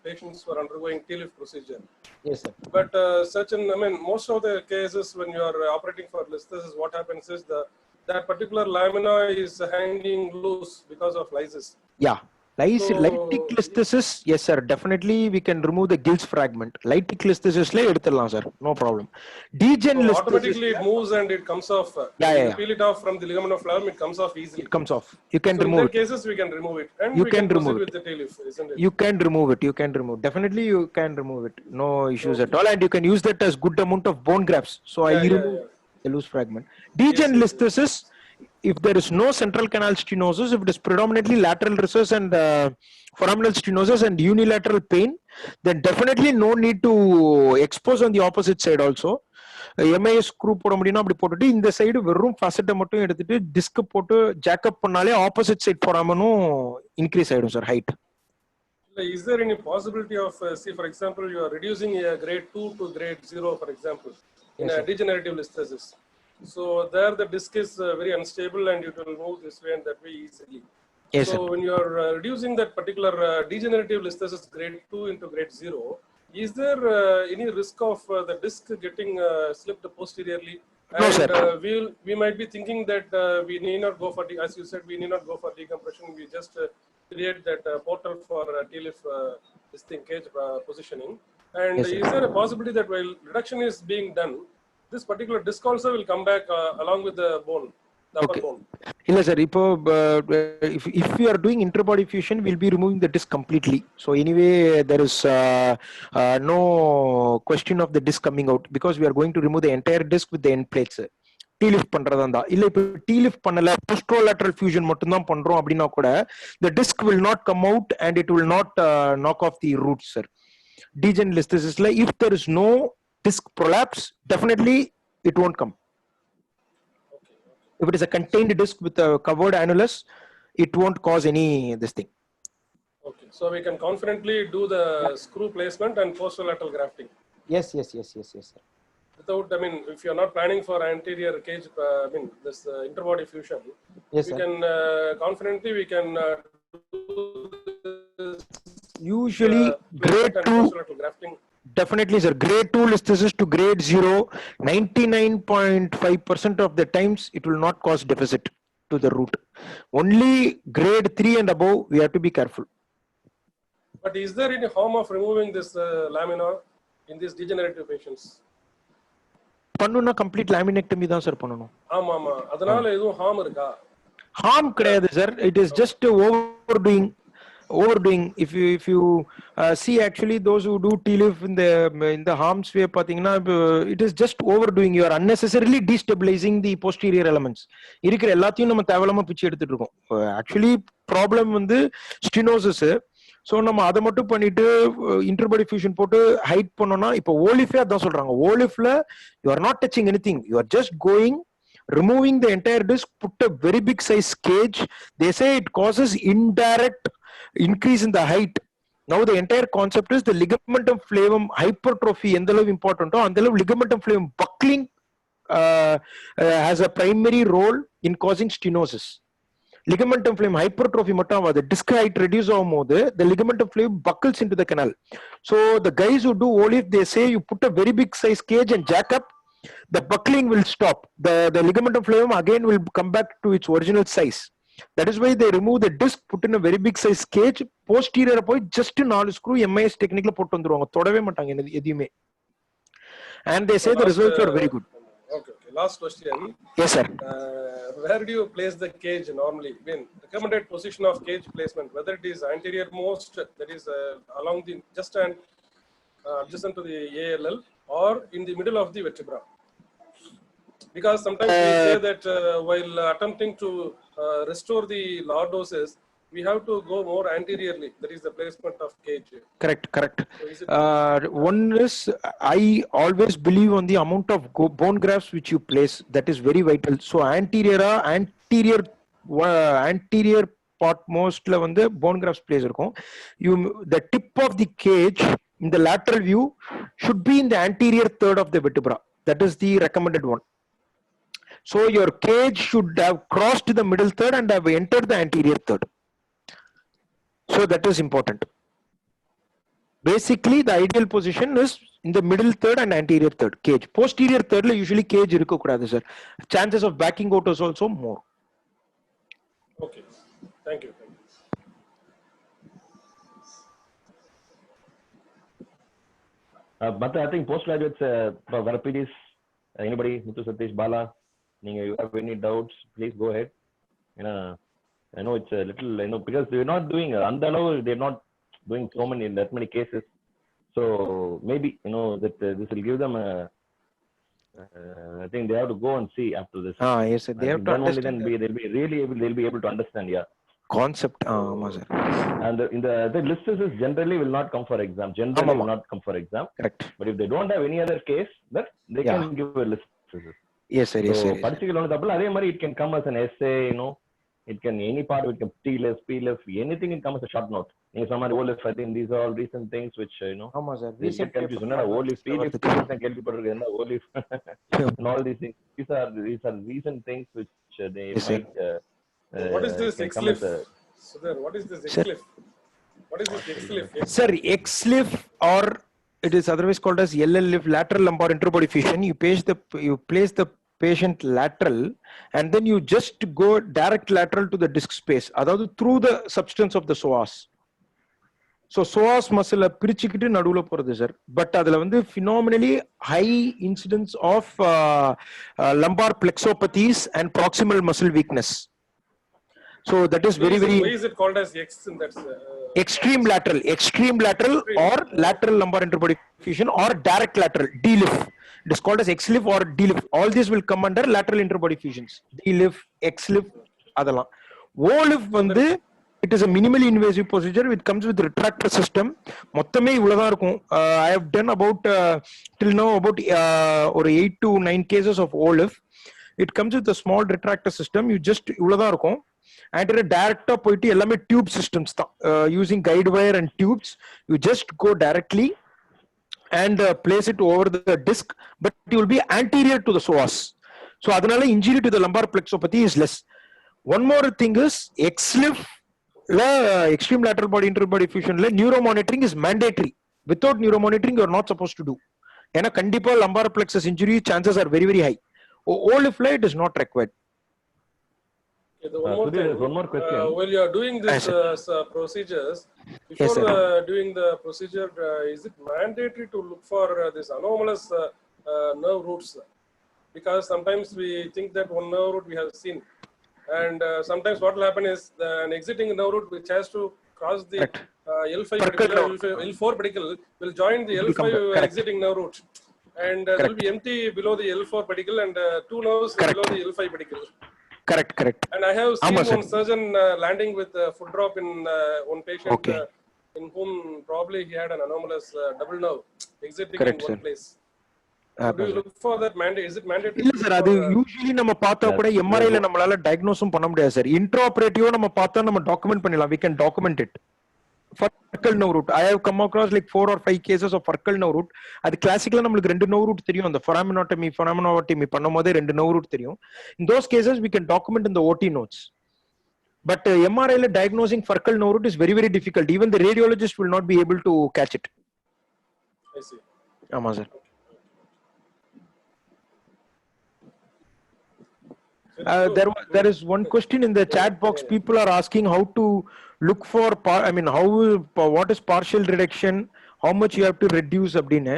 patients who are undergoing T-leaf procedure. Yes, sir. But most of the cases when you are operating for listhesis, what happens is that particular lamina is hanging loose because of lysis. Yeah. Lytic listhesis, yes sir, definitely we can remove the Gill's fragment. Lytic listhesis le eduthalam sir, no problem. Degen listhesis automatically it moves and it comes off. Yeah. Peel it off from the ligament of flavum, it comes off easily. It comes off. You can remove it. In that cases we can remove it, and you we can remove proceed with the T-leaf, isn't it? You can remove it. Definitely you can remove it. No issues at all, and you can use that as good amount of bone grafts. So I remove the loose fragment. Degen listhesis, if there is no central canal stenosis, if it is predominantly lateral recess and foraminal stenosis and unilateral pain, then definitely no need to expose on the opposite side also. MIS screw போட முடியும்னா அப்படி போட்டுட்டு இந்த side வெறும் ஃபசட்டை மட்டும் எடுத்துட்டு disk போட்டு jack up பண்ணாலே ஆப்போசிட் சைட் போடாமனும் இன்க்ரீஸ் ஆயிடும் sir height. Is there any possibility of, see, for example, you are reducing a grade 2 to grade 0, for example, in a degenerative listhesis. So there the disc is very unstable and it will move this way and that way easily. Yes, so sir. when you are reducing that particular degenerative listhesis grade 2 into grade 0, is there any risk of the disc getting slipped posteriorly? No, and sir. We might be thinking that we need not go for, as you said, we need not go for decompression. We just create that portal for TLIF this thing cage positioning. And Yes, is there a possibility that while reduction is being done, this particular disc also will come back along with the bone, the upper bone? இல்ல sir, இப்போ if we are doing interbody fusion, we'll be removing the disc completely. So anyway, there is no question of the disc coming out because we are going to remove the entire disc with the end plates. T-lift பண்றதா இருந்தா, இல்ல இப்போ T-lift பண்ணல posterolateral fusion மட்டும் தான் பண்றோம் அப்படின்னா கூட the disc will not come out and it will not knock off the roots, sir. Degen listhesis, if there is no disc prolapse, definitely it won't come. If it is a contained disc with a covered annulus, it won't cause any this thing. Okay, so we can confidently do the screw placement and posterolateral grafting. Yes, sir. Without, I mean, if you are not planning for anterior cage, I mean, this interbody fusion, Yes, we sir. can confidently we can do Usually grade 2, posterolateral grafting. definitely sir, grade 2 listhesis to grade 0, 99.5% of the times it will not cause deficit to the root. Only grade 3 and above we have to be careful. But is there any harm of removing this lamina in these degenerative patients? பண்ணனும்னா complete laminectomy தான் sir பண்ணனும். ஆமா அதனால எதுவும் harm இருக்கா? Harm கிடையாது sir, it is just overdoing. If you see, actually those who do TLIF in the harm's way pathina, it is just overdoing. You are unnecessarily destabilizing the posterior elements. இருக்கிற எல்லாத்தையும் நம்ம தேவலாம பிச்சு எடுத்துட்டு இருக்கோம். Actually problem வந்து stenosis. So நம்ம அதை மட்டும் பண்ணிட்டு interbody fusion போட்டு ஹைட் பண்ணோம்னா, இப்போ ஓலிஃபே அதான் சொல்றாங்க, ஓலிஃப்ல you are not touching anything, you are just going, removing the entire disc, put a very big size cage. They say it causes indirect increase in the height. Now the entire concept is the ligamentum flavum hypertrophy endalav important andalav ligamentum flavum buckling has a primary role in causing stenosis. Ligamentum flavum hypertrophy mattum avadhu, disc height reduce avumbodhu the ligamentum flavum buckles into the canal. So the guys who do OLIF, they say you put a very big size cage and jack up, the buckling will stop, the ligamentum flavum again will come back to its original size. That is why they remove the disc, put in a very big size cage, posterior போய் just 4 screw MIS technique ல போட்டு வந்துருவாங்க, தொடவே மாட்டாங்க எதையுமே. And they say the results are very good. Okay. Last question. Yes, sir. Where do you place the cage normally? When recommended position of cage placement, whether it is anterior most, that is along the just and adjacent to the ALL, or in the middle of the vertebra? Because sometimes we say that while attempting to restore the lordosis, we have to go more anteriorly. That is the placement of cage. Correct. So one is, I always believe on the amount of bone grafts which you place. That is very vital. So anterior part mostly வந்து bone grafts place இருக்கும். The tip of the cage in the lateral view should be in the anterior third of the vertebra. That is the recommended one. So your cage should have crossed the middle third and have entered the anterior third. So that is important. Basically, the ideal position is in the middle third and anterior third cage. Posterior third la usually cage irukku koodadhu sir. Chances of backing out is also more. okay. Thank you. But I think postgraduates, Varapidis, anybody, Muthu Satish, Bala, you have any doubts, please go ahead. I know it's a little, because they're not doing, they're not doing that many cases. So maybe, that this will give them I think they have to go and see after this. Yes, sir. They have to then understand. only then they'll be able to understand, yeah. Concept. Sir. And the listhesis generally will not come for exam. Generally will not come for exam. Correct. But if they don't have any other case, then they can give a listhesis. Yes, sir. Yes, so sir. particular it can come as an essay, it can any part of it can T-list, P-list, anything can come as a short note. Some are O-list, I think these are all recent things which sir. They get confused. O-list, P-list, P-list and O-list and all these things. These are recent things which they might. What is this XLIF? Sudhir, what is this XLIF? What is this XLIF? Sir, XLIF, or it is otherwise called as LLIF, lateral lumbar interbody fusion. You place the patient lateral, and then you just go direct lateral to the disc space, அதாவது through the substance of the psoas. So psoas muscle பிரிச்சுக்கிட்டு நடுவுல போறது sir. But அதுல வந்து phenomenally high incidence of lumbar plexopathies and proximal muscle weakness. So that is very. Why is it called as X in that? Extreme lateral or lateral lumbar interbody fusion or direct lateral, DLIF. It is called as XLIF or DLIF. All these will come under lateral interbody fusions. DLIF, XLIF, adala. OLIF வந்து it is a minimally invasive procedure. It comes with retractor system. மொத்தமே இவ்வளவுதான் இருக்கும். I have done about till now about or 8 to 9 cases of OLIF. It comes with a small retractor system. You just இவ்வளவுதான் இருக்கும். And directly போயிட்டு எல்லாமே tube systems தான். Using guide wire and tubes, you just go directly and place it over the disc, but it will be anterior to the psoas. So அதனால injury to the lumbar plexopathy is less. One more thing is XLIF, extreme lateral body interbody fusion, neuromonitoring is mandatory. Without neuromonitoring, you are not supposed to do. ஏன்னா கண்டிப்பா lumbar plexus injury chances are very high. OLIF it is not required. One more question. While you are doing this procedures, before doing the procedure, is it mandatory to look for this anomalous nerve roots? Because sometimes we think that one nerve root we have seen, and sometimes what will happen is an exiting nerve root which has to cross the L5 pedicle, L4 pedicle will join the L5 exiting nerve root, and there will be empty below the L4 pedicle and 2 nerves below the L5 pedicle. Correct. And I have seen one surgeon landing with a foot drop in one patient in whom probably he had an anomalous double nerve exiting in one place. Do you look for that mandate? Is it mandatory? இல்ல sir, அது usually நம்ம பார்த்தா கூட MRI ல நம்மளால டயக்னோஸும் பண்ண முடியாது sir. இன்ட்ராஆபரேட்டிவா நம்ம பார்த்தா நம்ம டாக்குமெண்ட் பண்ணலாம். We can document it. Furcal nerve root. I have come across like 4 or 5 cases of furcal nerve root. அது கிளாசிக்கலா நமக்கு ரெண்டு nerve root தெரியும். அந்த foraminotomy பண்ணும்போது ரெண்டு nerve root தெரியும். In those cases we can document in the OT notes. But MRI la diagnosing furcal nerve root is very difficult. Even the radiologist will not be able to catch it. I see. ஆமா sir. There is one question in the chat box. People are asking how to look for what is partial reduction, how much you have to reduce abdine.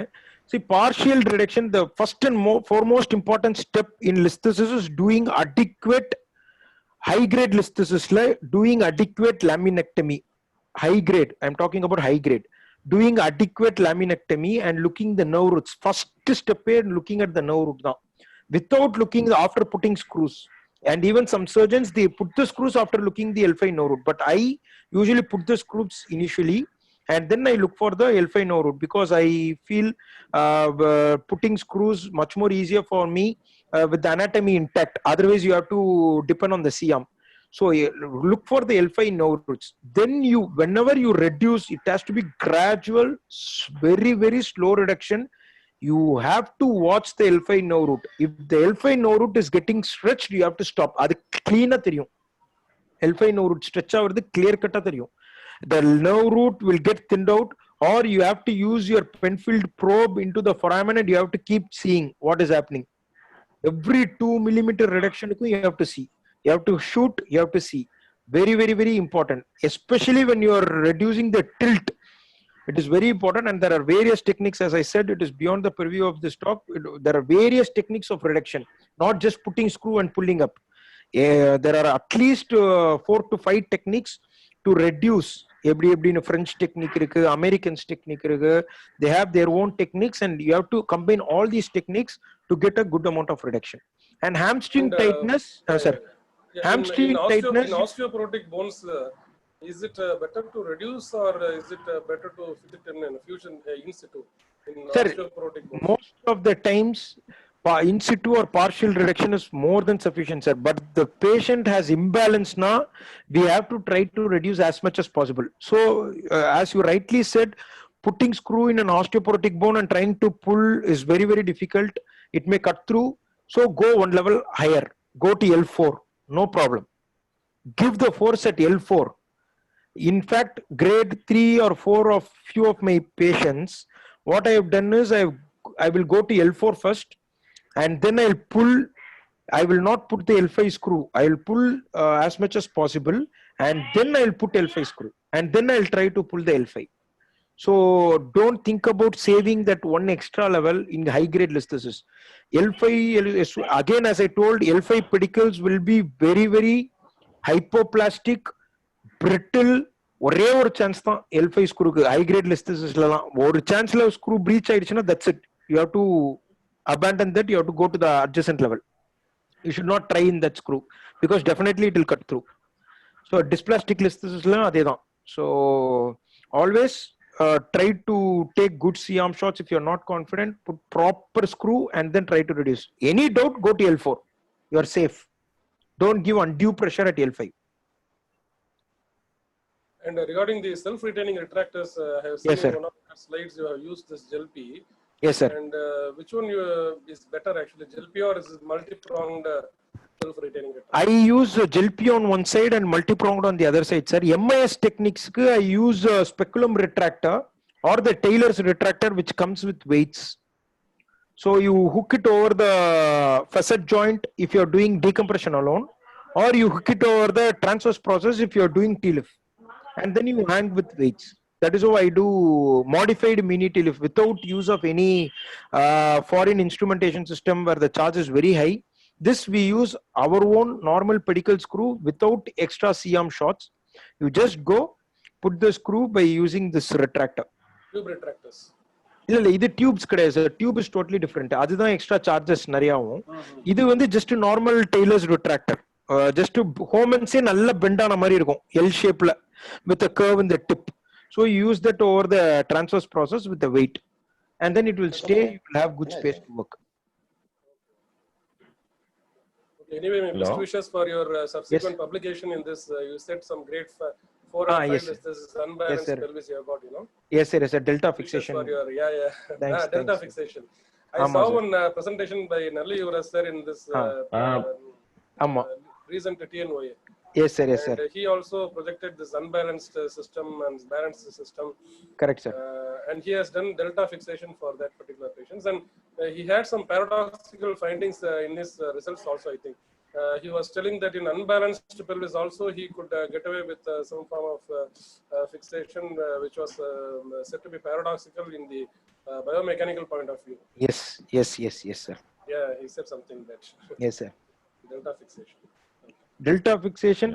See, partial reduction, the first and foremost important step in listhesis is doing adequate high grade listhesis, doing adequate laminectomy. High grade, I'm talking about high grade. Doing adequate laminectomy and looking the nerve roots. First step is looking at the nerve root now. Without looking after putting screws, and even some surgeons they put the screws after looking the L5 nerve root, but I usually put the screws initially and then I look for the L5 nerve root because I feel putting screws much more easier for me with the anatomy intact. Otherwise you have to depend on the C-arm. So look for the L5 nerve roots. Then whenever you reduce, it has to be gradual, very slow reduction. You have to watch the L5 nerve root. If the L5 nerve root is getting stretched, you have to stop. அது clean-ஆ தெரியும். L5 nerve root stretch ஆகிறது clear cut-ஆ தெரியும். The nerve root will get thinned out, or you have to use your Penfield probe into the foramen and you have to keep seeing what is happening. Every 2 millimeter reduction you have to see. You have to shoot, you have to see. Very important. Especially when you are reducing the tilt. It is very important, and there are various techniques. As I said, it is beyond the purview of this talk. There are various techniques of reduction, not just putting screw and pulling up. There are at least 4 to 5 techniques to reduce. In a French technique, Americans technique, they have their own techniques, and you have to combine all these techniques to get a good amount of reduction. And hamstring tightness, sir. Yeah, Hamstring tightness. in osteoporotic bones, is it better to reduce or is it better to fit it in a fusion in situ in Sir, osteoporotic bones? most of the times, in situ or partial reduction is more than sufficient, sir. But the patient has imbalance now. We have to try to reduce as much as possible. So, as you rightly said, putting screw in an osteoporotic bone and trying to pull is very, very difficult. It may cut through. So, go one level higher. Go to L4. No problem. Give the force at L4. In fact, grade 3 or 4 of few of my patients, what I have done is I will go to L4 first, and then I'll pull. I will not put the L5 screw. I will pull as much as possible, and then I'll put L5 screw, and then I'll try to pull the L5. So don't think about saving that one extra level in high grade listhesis. L5 again, as I told, L5 pedicles will be very, very hypoplastic, brittle. ஒரே ஒரு chance தான் L5 ஸ்க்ரூக்கு high grade லிஸ்தசிஸ்லாம். ஒரு சான்ஸ்ல screw breach ஆயிடுச்சுன்னா that's it. You have to abandon that. You have to go to the adjacent level. You should not try in that screw because definitely it will cut through. So dysplastic listhesisலாம் அதே தான். So always try to take good C-arm shots. If you're not confident, put proper screw and then try to reduce. Any doubt, go to L4. You are safe. Don't give undue pressure at L5. And regarding the self-retaining retractors, I have seen Yes, sir. in one of your slides you have used this GelP. Yes, sir. And which one is better actually, GelP or is it multi-pronged self-retaining retractor? I use GelP on one side and multi-pronged on the other side, sir. MIS techniques, I use speculum retractor or the Taylor's retractor, which comes with weights. So you hook it over the facet joint if you're doing decompression alone, or you hook it over the transverse process if you're doing T-lift, and then you hang with weights. That is how I do modified mini T-lift without use of any foreign instrumentation system where the charge is very high. This we use our own normal pedicle screw without extra C-arm shots. You just go put the screw by using this retractor. Tube retractors. இல்ல இது tubes கிடையாது sir. Tube is totally different. அதுதான் extra charges நிறையாவும். இது வந்து just normal Taylor's retractor. Just ஹோமன்ஸே நல்ல bent ஆன மாதிரி இருக்கும் எல் ஷேப்ல with a curve in the tip. So you use that over the transverse process with the weight, and then it will stay. You will have good space to work. Okay, anyway, my best Hello? wishes for your subsequent publication in this. You said some great 4 and 5 yes, sir. lists. This is unbalanced sir. pelvis you have got, you know. Yes, sir. Yes, sir. Delta Wishes fixation. for your Thanks, delta thanks. fixation. I Ama, saw sir. one presentation by Nalli Yuvraj sir in this Ama. recent TNOA. Yes, sir. Yes, sir. And he also projected this unbalanced system and balanced system. Correct, sir. And he has done delta fixation for that particular patients. And he had some paradoxical findings in his results also, I think. He was telling that in unbalanced pelvis also he could get away with some form of fixation which was said to be paradoxical in the biomechanical point of view. Yes, yes, yes, yes, sir. Yeah, he said something that Yes, sir. delta fixation. Delta fixation,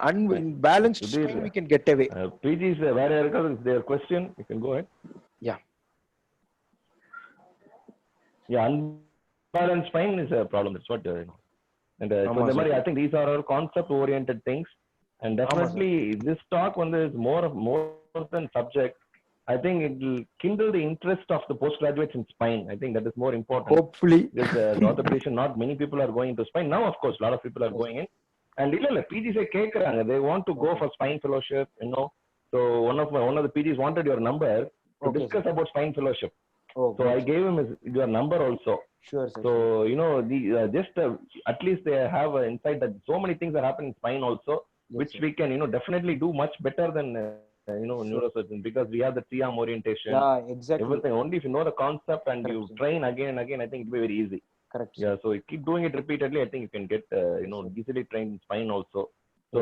unbalanced Sudhir, strain we can get away. PG's where is their question? You can go ahead. Yeah. Yeah, unbalanced spine is a problem. That's what and so Ama, the sir. I think these are all concept oriented things, and definitely this talk one is more than subject. I think it will kindle the interest of the postgraduates in spine. I think that is more important. Hopefully. Because the orthopedician, not many people are going into spine. Now, of course, a lot of people are going in. And PGs they want to go for spine fellowship, you know. So one of the PGs wanted your number to Okay, discuss about spine fellowship. Oh, So I gave him your number also. sure, sir. So, you know, just at least they have an insight that so many things are happening in spine also, Yes, which sir. we can, you know, definitely do much better than, neurosurgeon, because we have the C-arm orientation. Yeah, exactly. Everything. Only if you know the concept and you Correct, sir. train again and again, I think it will be very easy. Correct. Yeah, so you keep doing it repeatedly. I think you can get, easily trained in spine also. So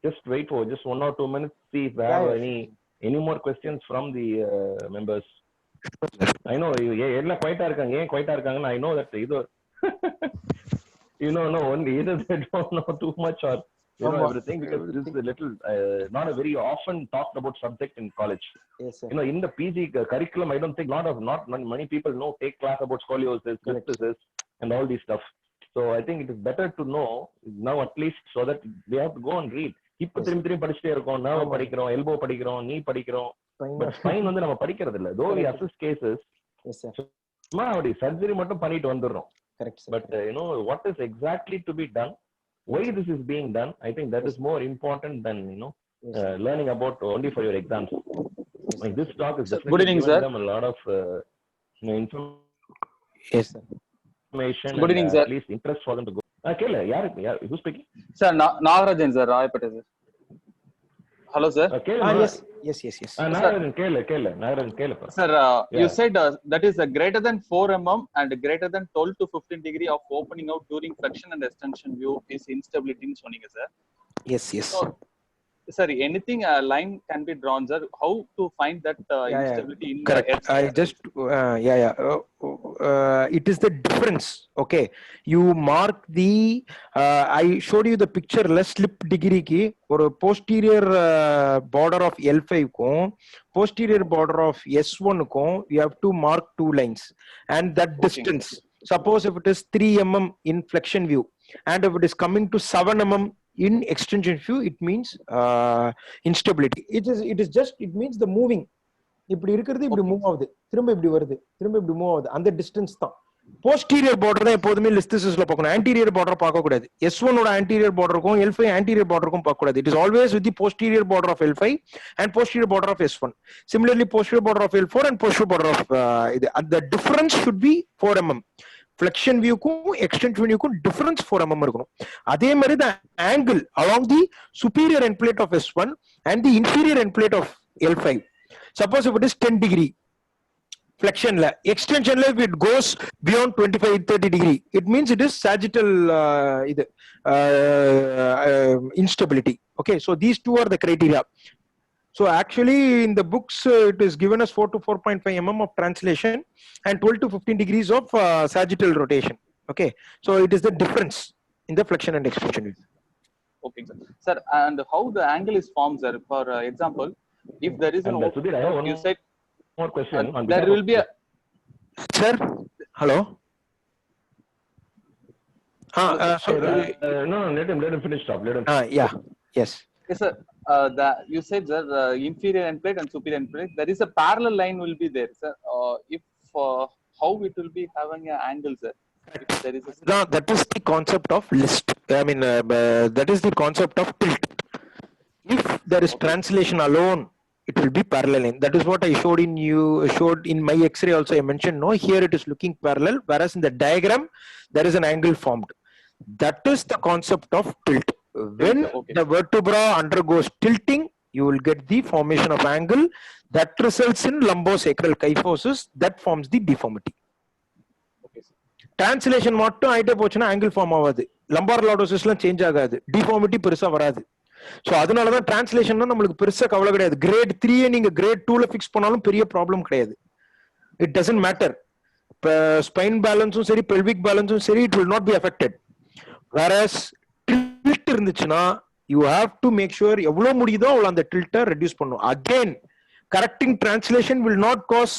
just wait for just 1 or 2 minutes, see if we have any more questions from the members. I know எல்லாம் குவைட்டா இருக்காங்க. ஏன் குவைட்டா இருக்காங்கன்னு I know that either no only either they don't know too much or everything, because this is a little not a very often talked about subject in college. Yes, sir. You know, in the PG curriculum, I don't think not many people know take class about scoliosis, listhesis, and all these stuff. So I think it is better to know now at least, so that they have to go and read. இப்ப திரும்பி திரும்பி படிச்சுட்டே இருக்கோம், nerve படிக்கிறோம், elbow படிக்கிறோம், நீ படிக்கிறோம், but spine வந்து நம்ம படிக்கிறது இல்ல. தோ வி அசிஸ்ட் கேசஸ், சும்மா அப்படி சர்ஜரி மட்டும் பண்ணிட்டு வந்துடுறோம். But what is exactly to be done, why this is being done, I think that is more important than learning about only for your exams. Like this talk is definitely giving them a lot of information. Good evening, sir. At least interest for them to go. Kela, who's speaking? Sir, Nagarajan, sir, Rayapeta, sir. Hello, sir. Yes. Nagarajan, Kela. Sir, you said that is greater than 4 mm and greater than 12 to 15 degree of opening out during flexion and extension view is instability in soninga, sir. Yes. So, sir, anything line can be drawn, sir. How to find that instability in correct. I just it is the difference. Okay, you mark the I showed you the picture less slip degree ki or posterior border of L5 ko posterior border of S1 ko you have to mark 2 lines and that distance. Suppose if it is 3 mm in flexion view and if it is coming to 7 mm in extension view, it means instability. It means the moving. இப்படி இருக்கிறது இப்படி move ஆகுது, திரும்ப இப்படி வருது, திரும்ப இப்படி move ஆகுது, அந்த டிஸ்டன்ஸ் தான். போஸ்டீரியர் பார்டர் தான் எப்போதுமே லிஸ்திசிஸ்ல பார்க்கணும், ஆன்டீரியர் பார்டர் பார்க்க கூடாது. S1 ஓட ஆன்டீரியர் பார்டருக்கும் L5 ஆன்டீரியர் பார்டருக்கும் பார்க்க கூடாது. It is always with the posterior border of L5 and posterior border of S1. Similarly, posterior border of L4 and posterior border of இது. The difference should be 4 mm. Flexion வியூக்கும் extension வியூக்கும் difference 4 mm இருக்கணும். அதே மாதிரி the angle along the superior end plate of S1 and the inferior end plate of L5. Suppose if it is 10 degree flexionல, extensionல if it goes beyond 25-30 degree, it means it is sagittal instability. Okay, so these two are the criteria. So actually in the books it is given as 4 to 4.5 mm of translation and 12 to 15 degrees of sagittal rotation. Okay, so it is the difference in the flexion and extension. Okay, sir. Sir, and how the angle is formed, sir? For example, if there is an Sudhir, I have one you said more question. There will be a Sir, hello. No, let him finish up. Yeah, yes. Yes, sir. You said that inferior end plate and superior end plate, there is a parallel line will be there, sir. If how it will be having an angle, sir? If there is No, that is the concept of list. I mean, that is the concept of tilt. If there is translation alone, it will be parallel line. That is what I showed in my X-ray also. I mentioned no. Here it is looking parallel, whereas in the diagram there is an angle formed. That is the concept of tilt. When the vertebra undergoes tilting, you will get the formation of angle that results in lumbosacral kyphosis that forms the deformity. Translation மட்டும் ஆயிட்டே போச்சுன்னா angle form ஆகாது, lumbar lordosisலாம் change ஆகாது, deformity பெருசா வராது. So அதனால தான் translation நம்மளுக்கு பெருசா கவலை கிடையாது. கிரேட் 3 நீங்க கிரேட் 2ல ஃபிக்ஸ் பண்ணாலும் பெரிய ப்ராப்ளம் கிடையாது. It doesn't matter. இப்போ ஸ்பைன் பேலன்ஸும் சரி பெல்விக் பேலன்ஸும் சரி it will not be affected. Varus tilt இருந்துச்சுன்னா you have to make sure எவ்வளவு முடியுதோ அவ்வளோ அந்த டில்ட்டை ரெடியூஸ் பண்ணும். Again correcting translation will not cause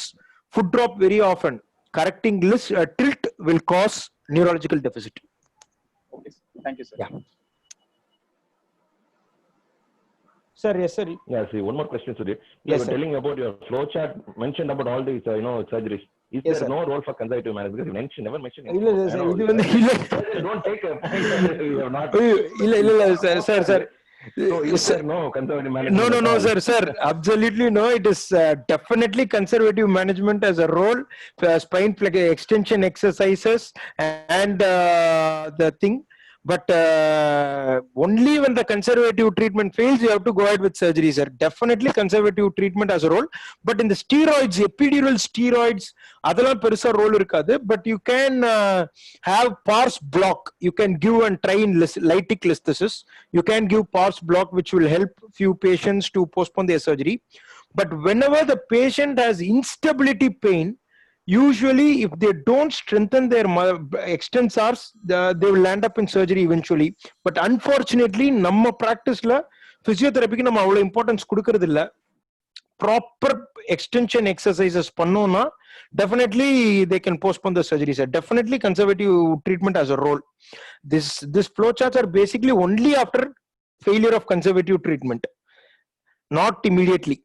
foot drop very often. Correcting tilt will cause neurological deficit. Okay, thank you, sir. Yeah. Sir, yes, sir. Yeah, see, one more question, Sudhir. You Yes, were sir. telling about your flowchart, mentioned about all these, surgeries. Is Yes, there sir. no role for conservative management? Because you mentioned, never mentioned. இல்ல I sir, know, இது வந்து இல்ல don't take a point that you have not. இல்ல sir So is there no conservative management? No, at all? sir, absolutely no. It is definitely conservative management as a role, spine extension exercises and the thing. But only when the conservative treatment fails, you have to go ahead with surgery, sir. Definitely conservative treatment as a role. But in the steroids, epidural steroids, அதெல்லாம் பெருசா role இருக்காது. But you can have pars block. You can give and try in lytic listhesis. You can give pars block, which will help few patients to postpone their surgery. But whenever the patient has instability pain, usually if they don't strengthen their extensors, they will land up in surgery eventually. But unfortunately நம்ம practiceல physiotherapy நம்ம அவ்வளவு importance கொடுக்கிறது இல்ல. Proper extension exercises பண்ணோம்னா definitely they can postpone the surgery, sir. Definitely conservative treatment has a role. This flowcharts are basically only after failure of conservative treatment, not immediately.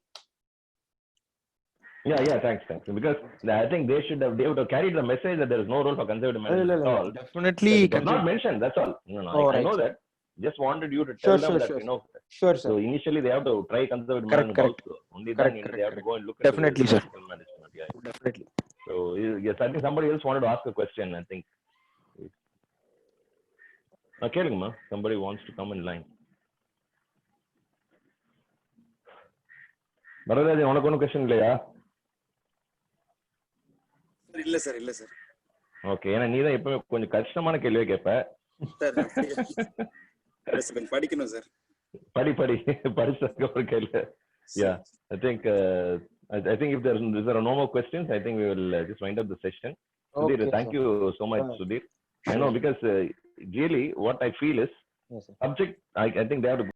Yeah, thanks. Because I think they would have carried the message that there is no role for conservative management at all. Definitely It was not mentioned. That's all. I know that. Just wanted you to tell them that Sure, sir. So initially they have to try conservative Correct, management also. Only then they have to go and look at Definitely, the sir. medical management. Yeah. Definitely. So yes, I think somebody else wanted to ask a question. I think. Okay, somebody wants to come in line. வரதாஜன் உனக்கு ஒன்றும் question இல்லையா? இல்ல sir. Okay, ஏன்னா நீ தான் எப்பவுமே கொஞ்சம் கஷ்டமான கேள்வியே கேட்ப. படிக்கணும் சார். படிச்சதுக்கு அப்புறம் கேள்வி. Yeah, I think if there are no more questions, I think we will just wind up the session. Okay, Sudhir, thank you so much, Sudhir. I know because really what I feel is subject. I think they have to